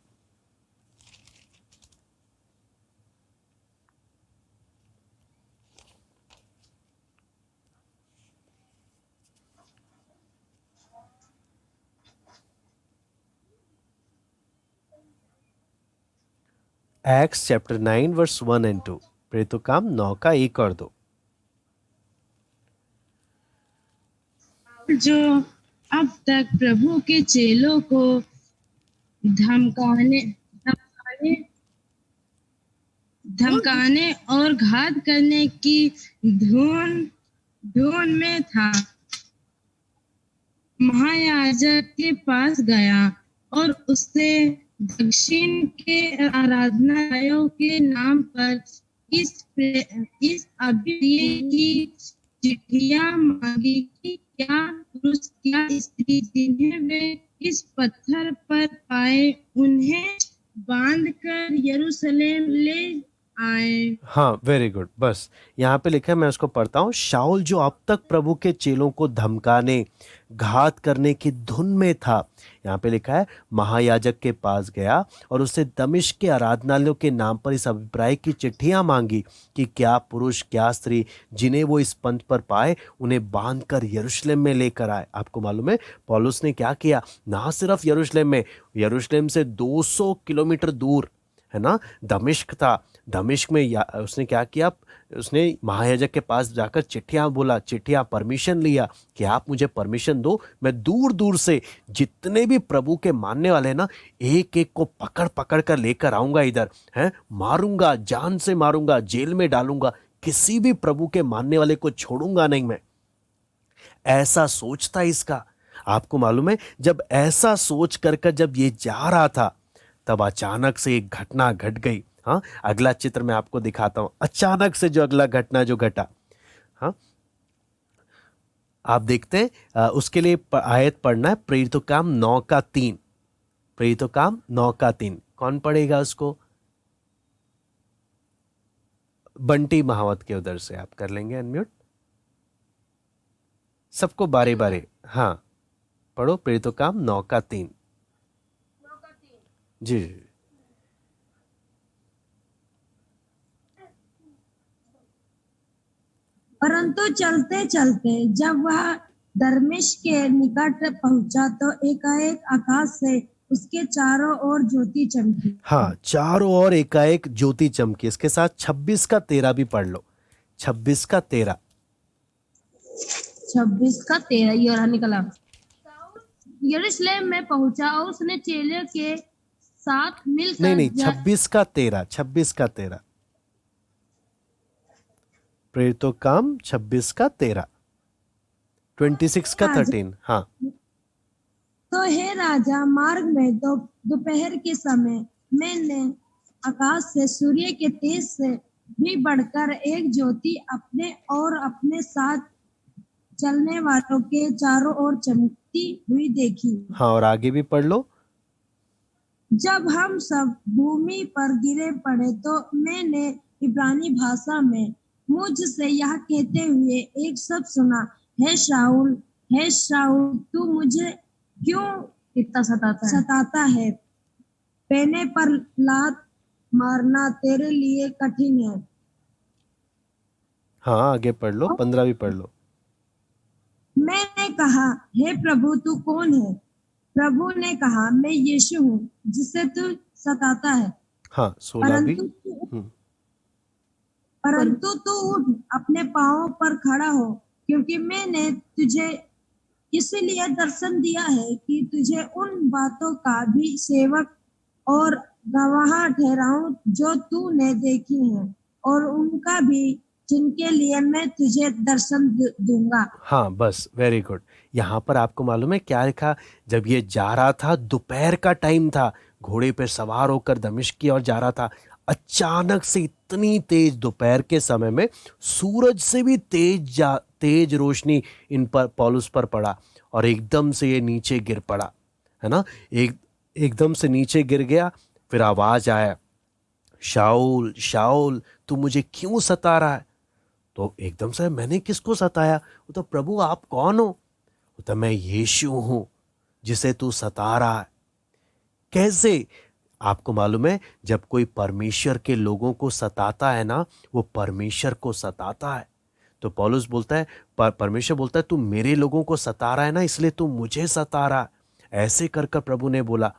S1: Acts chapter 9 verse 1 and 2। प्रेरितों काम 9 का 1 और 2।
S8: जो अब तक प्रभु के चेलों को धमकाने धमकाने और घात करने की धुन में था, महायाजक के पास गया और उससे दक्षिण के आराधनालयों के नाम पर इस अभिप्राय की चिट्ठियां मांगी कि क्या पुरुष क्या स्त्री जिन्हें वे इस पत्थर पर पाए उन्हें बांधकर यरूशलेम ले आए।
S1: हाँ, वेरी गुड। बस यहाँ पे लिखा है, मैं उसको पढ़ता हूँ। शाऊल जो अब तक प्रभु के चेलों को धमकाने घात करने की धुन में था, यहाँ पे लिखा है महायाजक के पास गया और उससे दमिश्क के आराधनालयों के नाम पर इस अभिप्राय की चिट्ठियां मांगी कि क्या पुरुष क्या स्त्री जिन्हें वो इस पंथ पर पाए उन्हें बांधकर यरूशलेम में लेकर आए। आपको मालूम है पौलुस ने क्या किया? ना सिर्फ यरूशलेम में, यरूशलेम से 200 किलोमीटर दूर है ना दमिश्क था। दमिश्क में उसने क्या किया? उसने महायाजक के पास जाकर चिट्ठियां परमिशन लिया कि आप मुझे परमिशन दो, मैं दूर दूर से जितने भी प्रभु के मानने वाले हैं ना, एक एक को पकड़ पकड़ कर लेकर आऊंगा इधर, है मारूंगा, जान से मारूंगा, जेल में डालूंगा, किसी भी प्रभु के मानने वाले को छोड़ूंगा नहीं मैं। ऐसा सोचता इसका। आपको मालूम है जब ऐसा सोच कर जब ये जा रहा था, तब अचानक से एक घटना घट गई। हाँ, अगला चित्र मैं आपको दिखाता हूं। अचानक से जो अगला घटना जो घटा, हाँ आप देखते हैं। उसके लिए आयत पढ़ना है प्रेरितों काम 9 का 3। प्रेरितों काम 9 का 3 कौन पढ़ेगा उसको? बंटी महावत के उधर से आप कर लेंगे अनम्यूट। सबको बारे बारे हाँ पढ़ो। प्रेरितों काम 9 का 3 जी।
S4: परंतु चलते चलते जब वह दमिश्क के निकट पहुंचा तो एकाएक आकाश से उसके चारों ओर ज्योति चमकी।
S1: हाँ, चारों ओर एकाएक ज्योति चमकी। इसके साथ 26 का 13 भी पढ़ लो। 26 का 13
S5: योरा निकला। यरूशलेम में पहुंचा और उसने चेले के साथ मिलकर
S1: नहीं 26 का 13 26 का 13 प्रेरितों काम 26 का 13, 26 का 13। हाँ
S4: तो हे राजा, मार्ग में दोपहर के समय मैंने आकाश से सूर्य के तेज से भी बढ़कर एक ज्योति अपने और अपने साथ चलने वालों के चारों ओर चमकती हुई देखी।
S1: हाँ, और आगे भी पढ़ लो।
S4: जब हम सब भूमि पर गिरे पड़े तो मैंने इब्रानी भाषा में मुझसे यह कहते हुए एक शब्द सुना, हे शाऊल, तू मुझे क्यों
S5: इतना
S4: सताता है? पैने पर लात मारना तेरे लिए कठिन है।
S1: हाँ, आगे पढ़ लो, 15 भी पढ़ लो।
S4: मैंने कहा, हे प्रभु, तू कौन है? प्रभु ने कहा, मैं यीशु हूँ जिसे तू सताता है।
S1: हाँ, 16 भी।
S4: परंतु तू उठ, अपने पांवों पर खड़ा हो, क्योंकि मैंने तुझे इसलिए दर्शन दिया है कि तुझे उन बातों का भी सेवक और गवाह ठहराऊं जो तूने देखी हैं, और उनका भी जिनके लिए मैं तुझे दर्शन दूंगा।
S1: हाँ, बस, वेरी गुड। यहाँ पर आपको मालूम है क्या लिखा? जब ये जा रहा था, दोपहर का टाइम था, घोड़े पे सवार होकर दमिश्क की ओर जा रहा था, अचानक से इतनी तेज दोपहर के समय में सूरज से भी तेज रोशनी इन पर पौलुस पर पड़ा और एकदम से ये नीचे गिर पड़ा, है ना। एकदम से नीचे गिर गया। फिर आवाज आया, शाऊल शाऊल, तू मुझे क्यों सता रहा है? तो एकदम से, मैंने किसको सताया? वो तो, प्रभु आप कौन हो? वो तो, मैं यीशु हूं जिसे तू सता रहा है। कैसे? आपको मालूम है, जब कोई परमेश्वर के लोगों को सताता है ना, वो परमेश्वर को सताता है। तो पौलुस बोलता है, परमेश्वर बोलता है, तू मेरे लोगों को सता रहा है ना, इसलिए तू मुझे सता रहा है। ऐसे कर कर प्रभु ने बोला।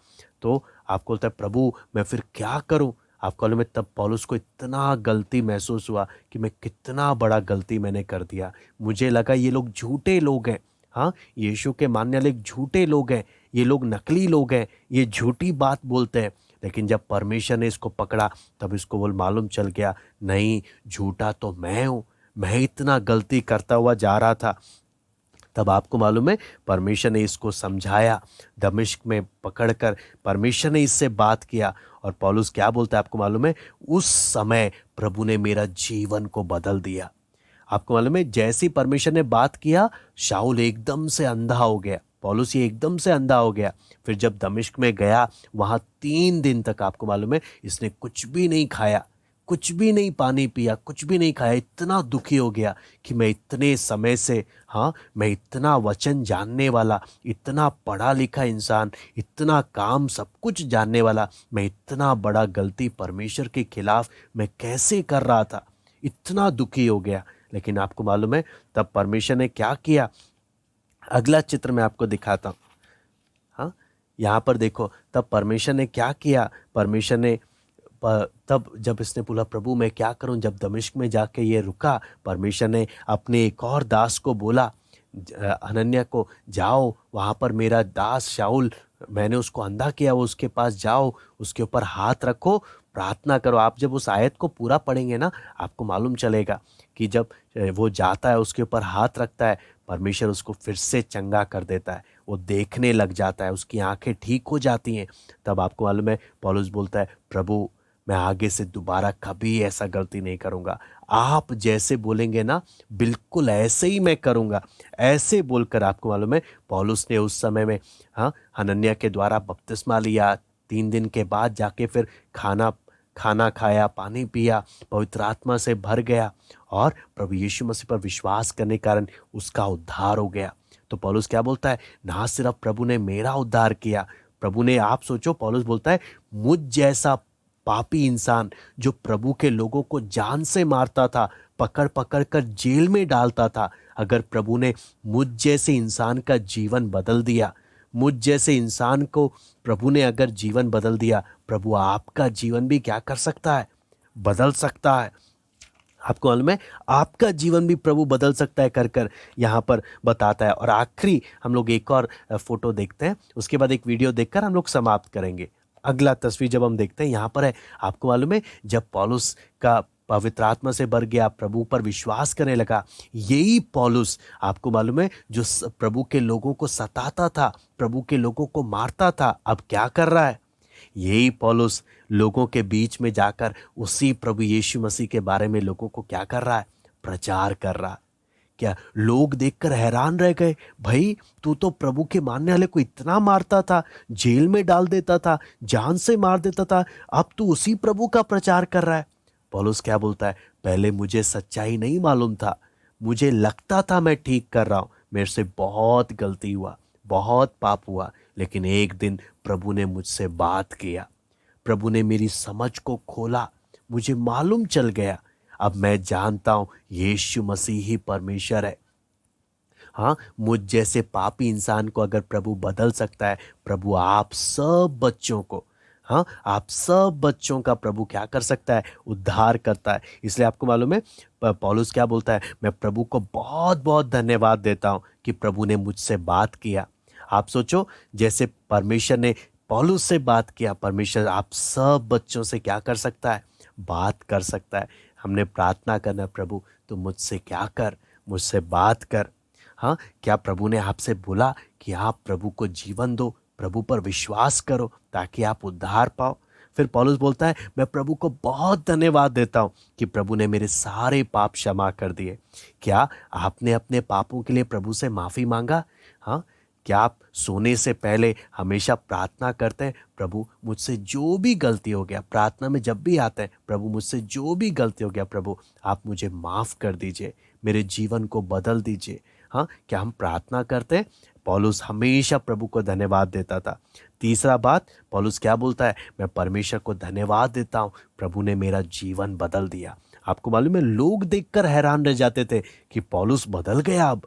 S1: तो आपको बोलता है, प्रभु मैं फिर क्या करूं? आपको मालूम है, तब पौलुस को इतना गलती महसूस हुआ कि मैं कितना बड़ा गलती मैंने कर दिया। मुझे लगा ये लोग झूठे लोग हैं। हाँ, यीशु के मानने वाले झूठे लोग हैं, ये लोग नकली लोग हैं, ये झूठी बात बोलते हैं। लेकिन जब परमेश्वर ने इसको पकड़ा, तब इसको वो मालूम चल गया, नहीं, झूठा तो मैं हूँ, मैं इतना गलती करता हुआ जा रहा था। तब आपको मालूम है, परमेश्वर ने इसको समझाया, दमिश्क में पकड़कर परमेश्वर ने इससे बात किया। और पौलुस क्या बोलता है आपको मालूम है? उस समय प्रभु ने मेरा जीवन को बदल दिया। आपको मालूम है, जैसे ही परमेश्वर ने बात किया, शाऊल एकदम से अंधा हो गया, पौलुस ये एकदम से अंधा हो गया। फिर जब दमिश्क में गया, वहाँ 3 दिन तक आपको मालूम है, इसने कुछ भी नहीं खाया, कुछ भी नहीं पानी पिया, कुछ भी नहीं खाया। इतना दुखी हो गया कि मैं इतने समय से, हाँ, मैं इतना वचन जानने वाला, इतना पढ़ा लिखा इंसान, इतना काम सब कुछ जानने वाला, मैं इतना बड़ा गलती परमेश्वर के खिलाफ मैं कैसे कर रहा था? इतना दुखी हो गया। लेकिन आपको मालूम है, तब परमेश्वर ने क्या किया? अगला चित्र मैं आपको दिखाता हूँ। हाँ, यहाँ पर देखो, तब परमेश्वर ने क्या किया? परमेश्वर ने तब जब इसने बोला, प्रभु मैं क्या करूं? जब दमिश्क में जाके ये रुका, परमेश्वर ने अपने एक और दास को बोला, हनन्याह को, जाओ वहाँ पर मेरा दास शाऊल, मैंने उसको अंधा किया, वो उसके पास जाओ, उसके ऊपर हाथ रखो, प्रार्थना करो। आप जब उस आयत को पूरा पढ़ेंगे ना, आपको मालूम चलेगा कि जब वो जाता है, उसके ऊपर हाथ रखता है, परमेश्वर उसको फिर से चंगा कर देता है, वो देखने लग जाता है, उसकी आंखें ठीक हो जाती हैं। तब आपको मालूम है, पौलुस बोलता है, प्रभु मैं आगे से दोबारा कभी ऐसा गलती नहीं करूँगा, आप जैसे बोलेंगे ना, बिल्कुल ऐसे ही मैं करूँगा। ऐसे बोलकर आपको मालूम है, पौलुस ने उस समय में, हाँ, हनन्याह के द्वारा बपतिस्मा लिया। 3 दिन के बाद जाके फिर खाना खाया, पानी पिया, पवित्र आत्मा से भर गया और प्रभु यीशु मसीह पर विश्वास करने के कारण उसका उद्धार हो गया। तो पौलुस क्या बोलता है? ना सिर्फ प्रभु ने मेरा उद्धार किया, प्रभु ने, आप सोचो, पौलुस बोलता है, मुझ जैसा पापी इंसान जो प्रभु के लोगों को जान से मारता था, पकड़ पकड़ कर जेल में डालता था, अगर प्रभु ने मुझ जैसे इंसान का जीवन बदल दिया, मुझ जैसे इंसान को प्रभु ने अगर जीवन बदल दिया, प्रभु आपका जीवन भी क्या कर सकता है? बदल सकता है। आपको मालूम है, आपका जीवन भी प्रभु बदल सकता है, कर कर यहाँ पर बताता है। और आखिरी हम लोग एक और फोटो देखते हैं, उसके बाद एक वीडियो देखकर हम लोग समाप्त करेंगे। अगला तस्वीर जब हम देखते हैं, यहाँ पर है, आपको मालूम है, जब पौलुस का पवित्र आत्मा से भर गया, प्रभु पर विश्वास करने लगा। यही पौलुस, आपको मालूम है, जो प्रभु के लोगों को सताता था, प्रभु के लोगों को मारता था, अब क्या कर रहा है? यही पौलुस लोगों के बीच में जाकर उसी प्रभु यीशु मसीह के बारे में लोगों को क्या कर रहा है? प्रचार कर रहा है। क्या लोग देखकर हैरान रह गए, भाई तू तो प्रभु के मानने वाले को इतना मारता था, जेल में डाल देता था, जान से मार देता था, अब तू उसी प्रभु का प्रचार कर रहा है। पौलुस क्या बोलता है? पहले मुझे सच्चाई नहीं मालूम था, मुझे लगता था मैं ठीक कर रहा हूं, मेरे से बहुत गलती हुआ, बहुत पाप हुआ, लेकिन एक दिन प्रभु ने मुझसे बात किया, प्रभु ने मेरी समझ को खोला, मुझे मालूम चल गया, अब मैं जानता हूं यीशु मसीह ही परमेश्वर है। हाँ, मुझ जैसे पापी इंसान को अगर प्रभु बदल सकता है, प्रभु आप सब बच्चों को, हाँ, आप सब बच्चों का प्रभु क्या कर सकता है? उद्धार करता है। इसलिए आपको मालूम है पौलुस क्या बोलता है? मैं प्रभु को बहुत बहुत धन्यवाद देता हूँ कि प्रभु ने मुझसे बात किया। आप सोचो, जैसे परमेश्वर ने पौलुस से बात किया, परमेश्वर आप सब बच्चों से क्या कर सकता है? बात कर सकता है। हमने प्रार्थना करना, प्रभु तो मुझसे क्या कर, मुझसे बात कर। हाँ, क्या प्रभु ने आपसे बोला कि आप प्रभु को जीवन दो, प्रभु पर विश्वास करो ताकि आप उद्धार पाओ? फिर पौलुस बोलता है, मैं प्रभु को बहुत धन्यवाद देता हूँ कि प्रभु ने मेरे सारे पाप क्षमा कर दिए। क्या आपने अपने पापों के लिए प्रभु से माफ़ी मांगा? हाँ, क्या आप सोने से पहले हमेशा प्रार्थना करते हैं, प्रभु मुझसे जो भी गलती हो गया, प्रार्थना में जब भी आते हैं, प्रभु मुझसे जो भी गलती हो गया, प्रभु आप मुझे माफ़ कर दीजिए, मेरे जीवन को बदल दीजिए? हाँ, क्या हम प्रार्थना करते हैं? पौलुस हमेशा प्रभु को धन्यवाद देता था। तीसरा बात, पौलुस क्या बोलता है? मैं परमेश्वर को धन्यवाद देता हूँ, प्रभु ने मेरा जीवन बदल दिया। आपको मालूम है, लोग देखकर हैरान रह जाते थे कि पौलुस बदल गया अब।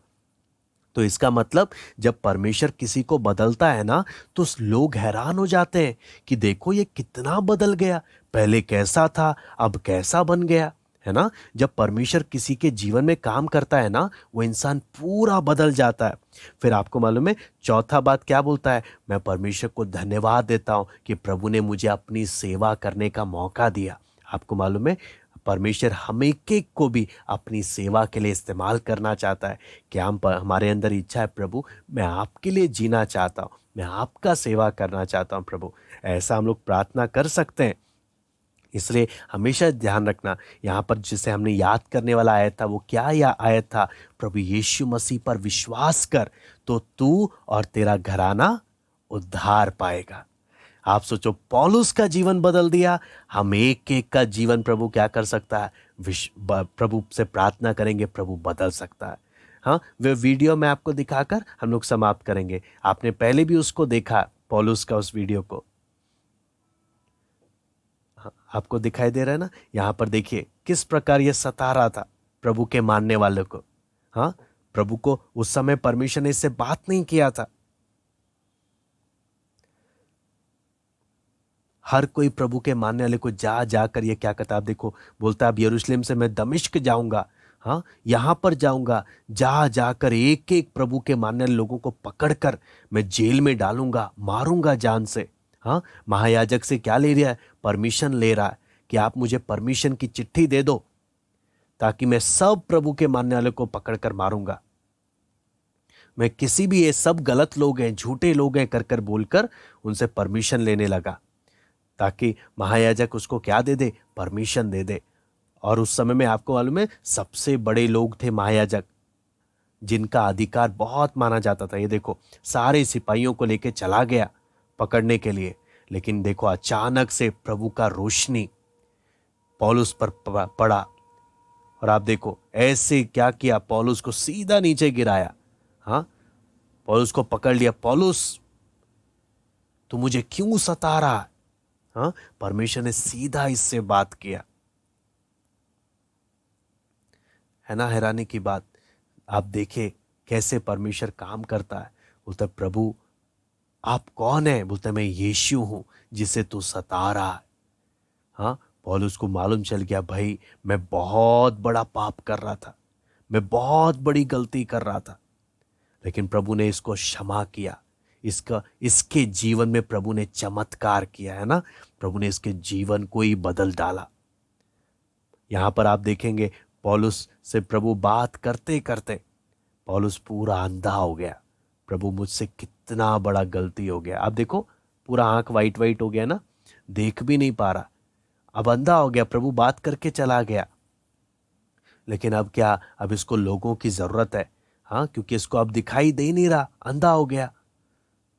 S1: तो इसका मतलब जब परमेश्वर किसी को बदलता है ना, तो लोग हैरान हो जाते हैं कि देखो ये कितना बदल गया, पहले कैसा था अब कैसा बन गया, है ना। जब परमेश्वर किसी के जीवन में काम करता है ना, वो इंसान पूरा बदल जाता है। फिर आपको मालूम है चौथा बात क्या बोलता है? मैं परमेश्वर को धन्यवाद देता हूँ कि प्रभु ने मुझे अपनी सेवा करने का मौका दिया। आपको मालूम है परमेश्वर हम एक एक को भी अपनी सेवा के लिए इस्तेमाल करना चाहता है कि हमारे अंदर इच्छा है, प्रभु मैं आपके लिए जीना चाहता हूँ, मैं आपका सेवा करना चाहता हूँ प्रभु। ऐसा हम लोग प्रार्थना कर सकते हैं। इसलिए हमेशा ध्यान रखना, यहाँ पर जिसे हमने याद करने वाला आयत था वो क्या या आयत था? प्रभु यीशु मसीह पर विश्वास कर तो तू और तेरा घराना उद्धार पाएगा। आप सोचो, पौलुस का जीवन बदल दिया, हम एक एक का जीवन प्रभु क्या कर सकता है? प्रभु से प्रार्थना करेंगे, प्रभु बदल सकता है। हाँ, वे वीडियो मैं आपको दिखाकर हम लोग समाप्त करेंगे। आपने पहले भी उसको देखा, पौलुस का उस वीडियो को। हाँ, आपको दिखाई दे रहा है ना? यहाँ पर देखिए किस प्रकार ये सता रहा था प्रभु के मानने वालों को। हाँ, प्रभु को उस समय परमेश्वर ने इससे बात नहीं किया था। हर कोई प्रभु के मानने वाले को जा जाकर ये क्या कहता, आप देखो, बोलता है अब यरूशलेम से मैं दमिश्क जाऊंगा, हाँ यहाँ पर जाऊंगा, जा जाकर एक एक प्रभु के मानने वाले लोगों को पकड़कर मैं जेल में डालूंगा, मारूंगा जान से। हाँ, महायाजक से क्या ले रहा है? परमिशन ले रहा है कि आप मुझे परमिशन की चिट्ठी दे दो ताकि मैं सब प्रभु के मानने वाले को पकड़कर मारूंगा। मैं किसी भी, ये सब गलत लोग हैं, झूठे लोग हैं कर कर बोलकर उनसे परमिशन लेने लगा ताकि महायाजक उसको क्या दे दे? परमिशन दे दे। और उस समय में आपको मालूम है सबसे बड़े लोग थे महायाजक, जिनका अधिकार बहुत माना जाता था। ये देखो सारे सिपाहियों को लेके चला गया पकड़ने के लिए, लेकिन देखो अचानक से प्रभु का रोशनी पौलुस पर पड़ा और आप देखो ऐसे क्या किया, पौलुस को सीधा नीचे गिराया। हाँ, पौलुस को पकड़ लिया, पौलुस तू मुझे क्यों सता रहा है? हाँ, परमेश्वर ने सीधा इससे बात किया, है ना। हैरानी की बात, आप देखे कैसे परमेश्वर काम करता है। बोलता प्रभु आप कौन है? बोलता मैं यीशु हूं जिसे तू सता रहा है। हाँ, पौलुस को मालूम चल गया, भाई मैं बहुत बड़ा पाप कर रहा था, मैं बहुत बड़ी गलती कर रहा था, लेकिन प्रभु ने इसको क्षमा किया। इसके जीवन में प्रभु ने चमत्कार किया, है ना। प्रभु ने इसके जीवन को ही बदल डाला। यहाँ पर आप देखेंगे पौलुस से प्रभु बात करते करते पौलुस पूरा अंधा हो गया। प्रभु मुझसे कितना बड़ा गलती हो गया। आप देखो पूरा आंख वाइट वाइट हो गया ना, देख भी नहीं पा रहा, अब अंधा हो गया। प्रभु बात करके चला गया, लेकिन अब क्या, अब इसको लोगों की जरूरत है। हाँ, क्योंकि इसको अब दिखाई दे नहीं रहा, अंधा हो गया।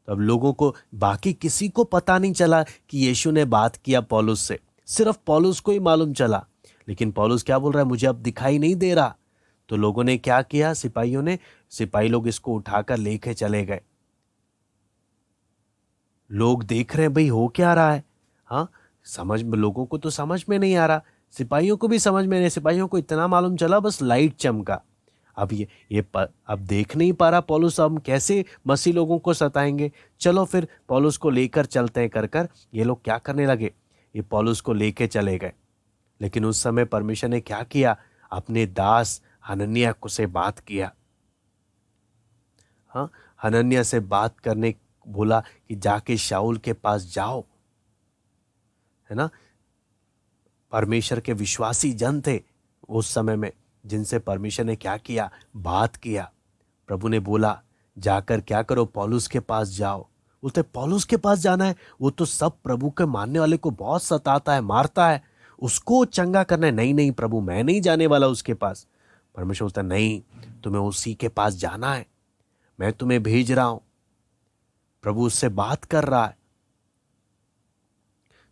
S1: तो अब लोगों को, बाकी किसी को पता नहीं चला कि यीशु ने बात किया पौलुस से, सिर्फ पौलुस को ही मालूम चला। लेकिन पौलुस क्या बोल रहा है, मुझे अब दिखाई नहीं दे रहा। तो लोगों ने क्या किया, सिपाही लोग इसको उठाकर लेके चले गए। लोग देख रहे हैं भाई हो क्या रहा है। हाँ, समझ में, लोगों को तो समझ में नहीं आ रहा, सिपाहियों को भी समझ में नहीं। सिपाहियों को इतना मालूम चला बस लाइट चमका। अब अब देख नहीं पा रहा पौलुस, अब कैसे मसीह लोगों को सताएंगे। चलो फिर पौलुस को लेकर चलते हैं कर ये लोग क्या करने लगे, ये पौलुस को लेके चले गए। लेकिन उस समय परमेश्वर ने क्या किया, अपने दास हनन्याह को से बात किया। हाँ, हनन्याह से बात करने बोला कि जाके शाऊल के पास जाओ, है ना। परमेश्वर के विश्वासी जन थे उस समय में, जिनसे परमेश्वर ने क्या किया, बात किया। प्रभु ने बोला जाकर क्या करो, पौलुस के पास जाओ। बोलते पौलुस के पास जाना है, वो तो सब प्रभु के मानने वाले को बहुत सताता है, मारता है, उसको चंगा करना है। नहीं नहीं प्रभु, मैं नहीं जाने वाला उसके पास। परमेश्वर बोलता नहीं, तुम्हें उसी के पास जाना है, मैं तुम्हें भेज रहा हूं। प्रभु उससे बात कर रहा है।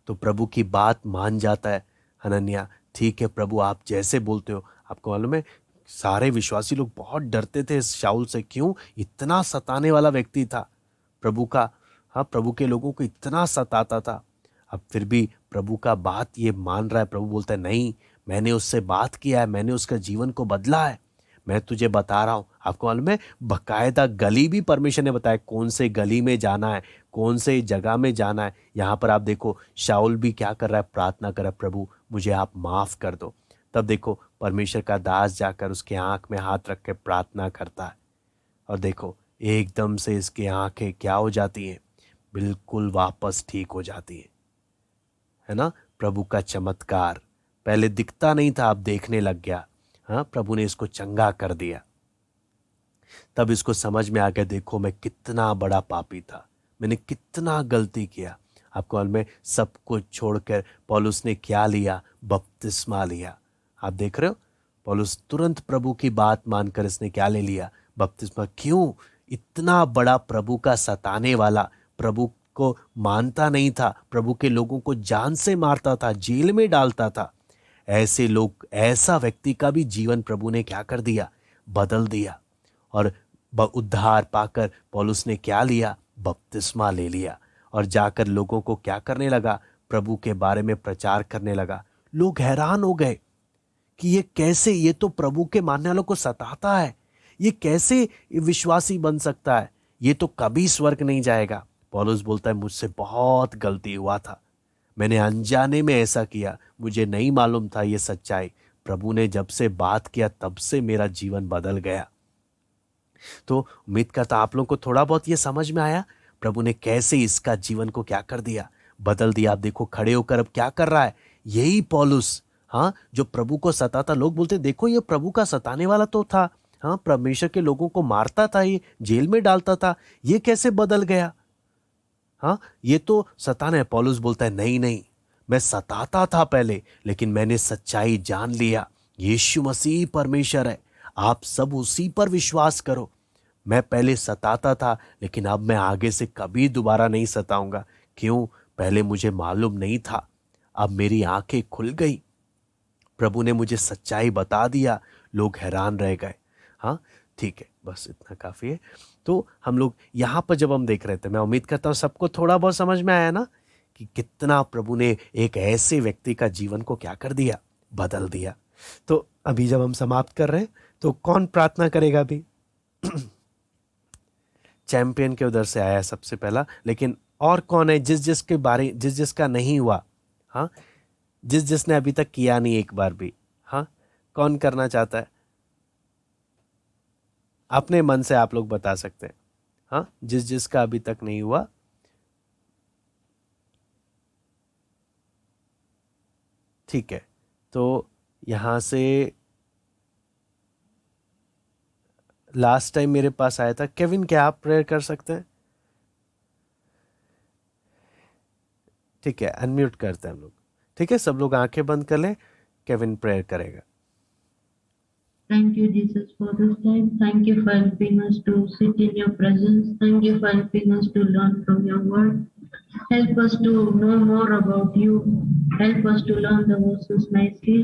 S1: तो प्रभु की बात मान जाता है हनन्याह। ठीक है प्रभु, आप जैसे बोलते हो। आपको मालूम है सारे विश्वासी लोग बहुत डरते थे इस शाऊल से। क्यों, इतना सताने वाला व्यक्ति था प्रभु का। हाँ, प्रभु के लोगों को इतना सताता था। अब फिर भी प्रभु का बात ये मान रहा है। प्रभु बोलता है नहीं, मैंने उससे बात किया है, मैंने उसका जीवन को बदला है, मैं तुझे बता रहा हूं। आपको मालूम है बकायदा गली भी परमेश्वर ने बताया, कौन से गली में जाना है, कौन से जगह में जाना है। यहाँ पर आप देखो शाऊल भी क्या कर रहा है, प्रार्थना कर रहा है, प्रभु मुझे आप माफ कर दो। तब देखो परमेश्वर का दास जाकर उसके आंख में हाथ रख के प्रार्थना करता है, और देखो एकदम से इसकी आंखें क्या हो जाती हैं, बिल्कुल वापस ठीक हो जाती है ना। प्रभु का चमत्कार, पहले दिखता नहीं था, अब देखने लग गया। हाँ, प्रभु ने इसको चंगा कर दिया। तब इसको समझ में आ गया, देखो मैं कितना बड़ा पापी था, मैंने कितना गलती किया। आपको मालूम है सब कुछ छोड़कर पौलुस ने क्या लिया, बपतिस्मा लिया। आप देख रहे हो, पौलुस तुरंत प्रभु की बात मानकर इसने क्या ले लिया, बपतिस्मा। क्यों, इतना बड़ा प्रभु का सताने वाला, प्रभु को मानता नहीं था, प्रभु के लोगों को जान से मारता था, जेल में डालता था। ऐसे लोग, ऐसा व्यक्ति का भी जीवन प्रभु ने क्या कर दिया, बदल दिया। और उद्धार पाकर पौलुस ने क्या लिया, बपतिस्मा ले लिया, और जाकर लोगों को क्या करने लगा, प्रभु के बारे में प्रचार करने लगा। लोग हैरान हो गए कि ये कैसे, ये तो प्रभु के मानने वालों को सताता है, ये कैसे विश्वासी बन सकता है, ये तो कभी स्वर्ग नहीं जाएगा। पौलुस बोलता है मुझसे बहुत गलती हुआ था, मैंने अनजाने में ऐसा किया, मुझे नहीं मालूम था ये सच्चाई। प्रभु ने जब से बात किया तब से मेरा जीवन बदल गया। तो उम्मीद करता आप लोगों को थोड़ा बहुत ये समझ में आया, प्रभु ने कैसे इसका जीवन को क्या कर दिया, बदल दिया। आप देखो खड़े होकर अब क्या कर रहा है, यही पौलुस, हाँ, जो प्रभु को सताता। लोग बोलते देखो ये प्रभु का सताने वाला तो था, हाँ, परमेश्वर के लोगों को मारता था, ये जेल में डालता था, ये कैसे बदल गया, हाँ, ये तो सताना है। पौलुस बोलता है नहीं नहीं, मैं सताता था पहले, लेकिन मैंने सच्चाई जान लिया, यीशु मसीह परमेश्वर है, आप सब उसी पर विश्वास करो। मैं पहले सताता था, लेकिन अब मैं आगे से कभी दोबारा नहीं सताऊंगा। क्यों, पहले मुझे मालूम नहीं था, अब मेरी आंखें खुल गई, प्रभु ने मुझे सच्चाई बता दिया। लोग हैरान रह गए। हाँ ठीक है, बस इतना काफ़ी है। तो हम लोग यहाँ पर जब हम देख रहे थे, मैं उम्मीद करता हूँ सबको थोड़ा बहुत समझ में आया ना कि कितना प्रभु ने एक ऐसे व्यक्ति का जीवन को क्या कर दिया, बदल दिया। तो अभी जब हम समाप्त कर रहे हैं तो कौन प्रार्थना करेगा अभी? चैंपियन के उधर से आया सबसे पहला, लेकिन और कौन है जिस जिसका नहीं हुआ, हाँ, जिसने अभी तक किया नहीं एक बार भी, हाँ, कौन करना चाहता है? अपने मन से आप लोग बता सकते हैं, हाँ, जिसका अभी तक नहीं हुआ। ठीक है, तो यहाँ से लास्ट टाइम मेरे पास आया था केविन, क्या आप प्रेयर कर सकते हैं? ठीक है, अनम्यूट करते हैं हम लोग। ठीक है, सब लोग आंखें बंद कर लें, केविन प्रेयर करेगा।
S5: Thank you, Jesus, for this time. Thank you for helping us to sit in your presence. Thank you for helping us to learn from your word. Help us to know more about you. Help us to learn the verses nicely.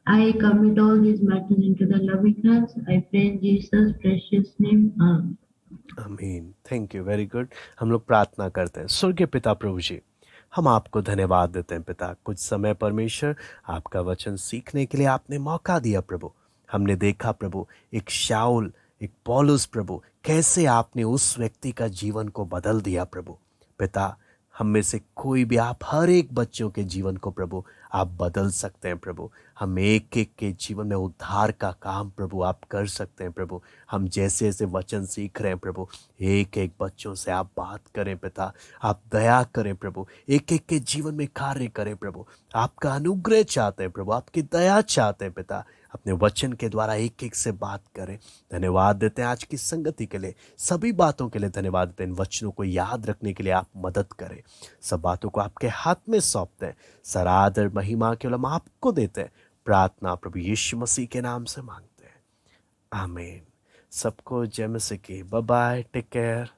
S5: I commit all these matters into the loving hands. I pray in Jesus' precious name. Amen.
S1: आमीन। Thank you, very good. हम लोग प्रार्थना करते हैं। स्वर्गीय पिता प्रभु जी, हम आपको धन्यवाद देते हैं पिता। कुछ समय परमेश्वर आपका वचन सीखने के लिए आपने मौका दिया प्रभु। हमने देखा प्रभु एक शाऊल, एक पौलुस प्रभु, कैसे आपने उस व्यक्ति का जीवन को बदल दिया प्रभु। पिता, हम में से कोई भी, आप हर एक बच्चों के जीवन को प्रभु आप बदल सकते हैं प्रभु। हम एक एक के जीवन में उद्धार का काम प्रभु आप कर सकते हैं प्रभु। हम जैसे जैसे वचन सीख रहे हैं प्रभु, एक एक बच्चों से आप बात करें पिता, आप दया करें प्रभु, एक एक के जीवन में कार्य करें प्रभु। आपका अनुग्रह चाहते हैं प्रभु, आपकी दया चाहते हैं पिता। अपने वचन के द्वारा एक एक से बात करें। धन्यवाद देते हैं आज की संगति के लिए, सभी बातों के लिए धन्यवाद देते हैं। इन वचनों को याद रखने के लिए आप मदद करें। सब बातों को आपके हाथ में सौंपते हैं। सारा आदर महिमा केवल हम आपको देते हैं। प्रार्थना प्रभु यीशु मसीह के नाम से मांगते हैं, आमीन। सबको जय मसीह की। Bye bye, take care.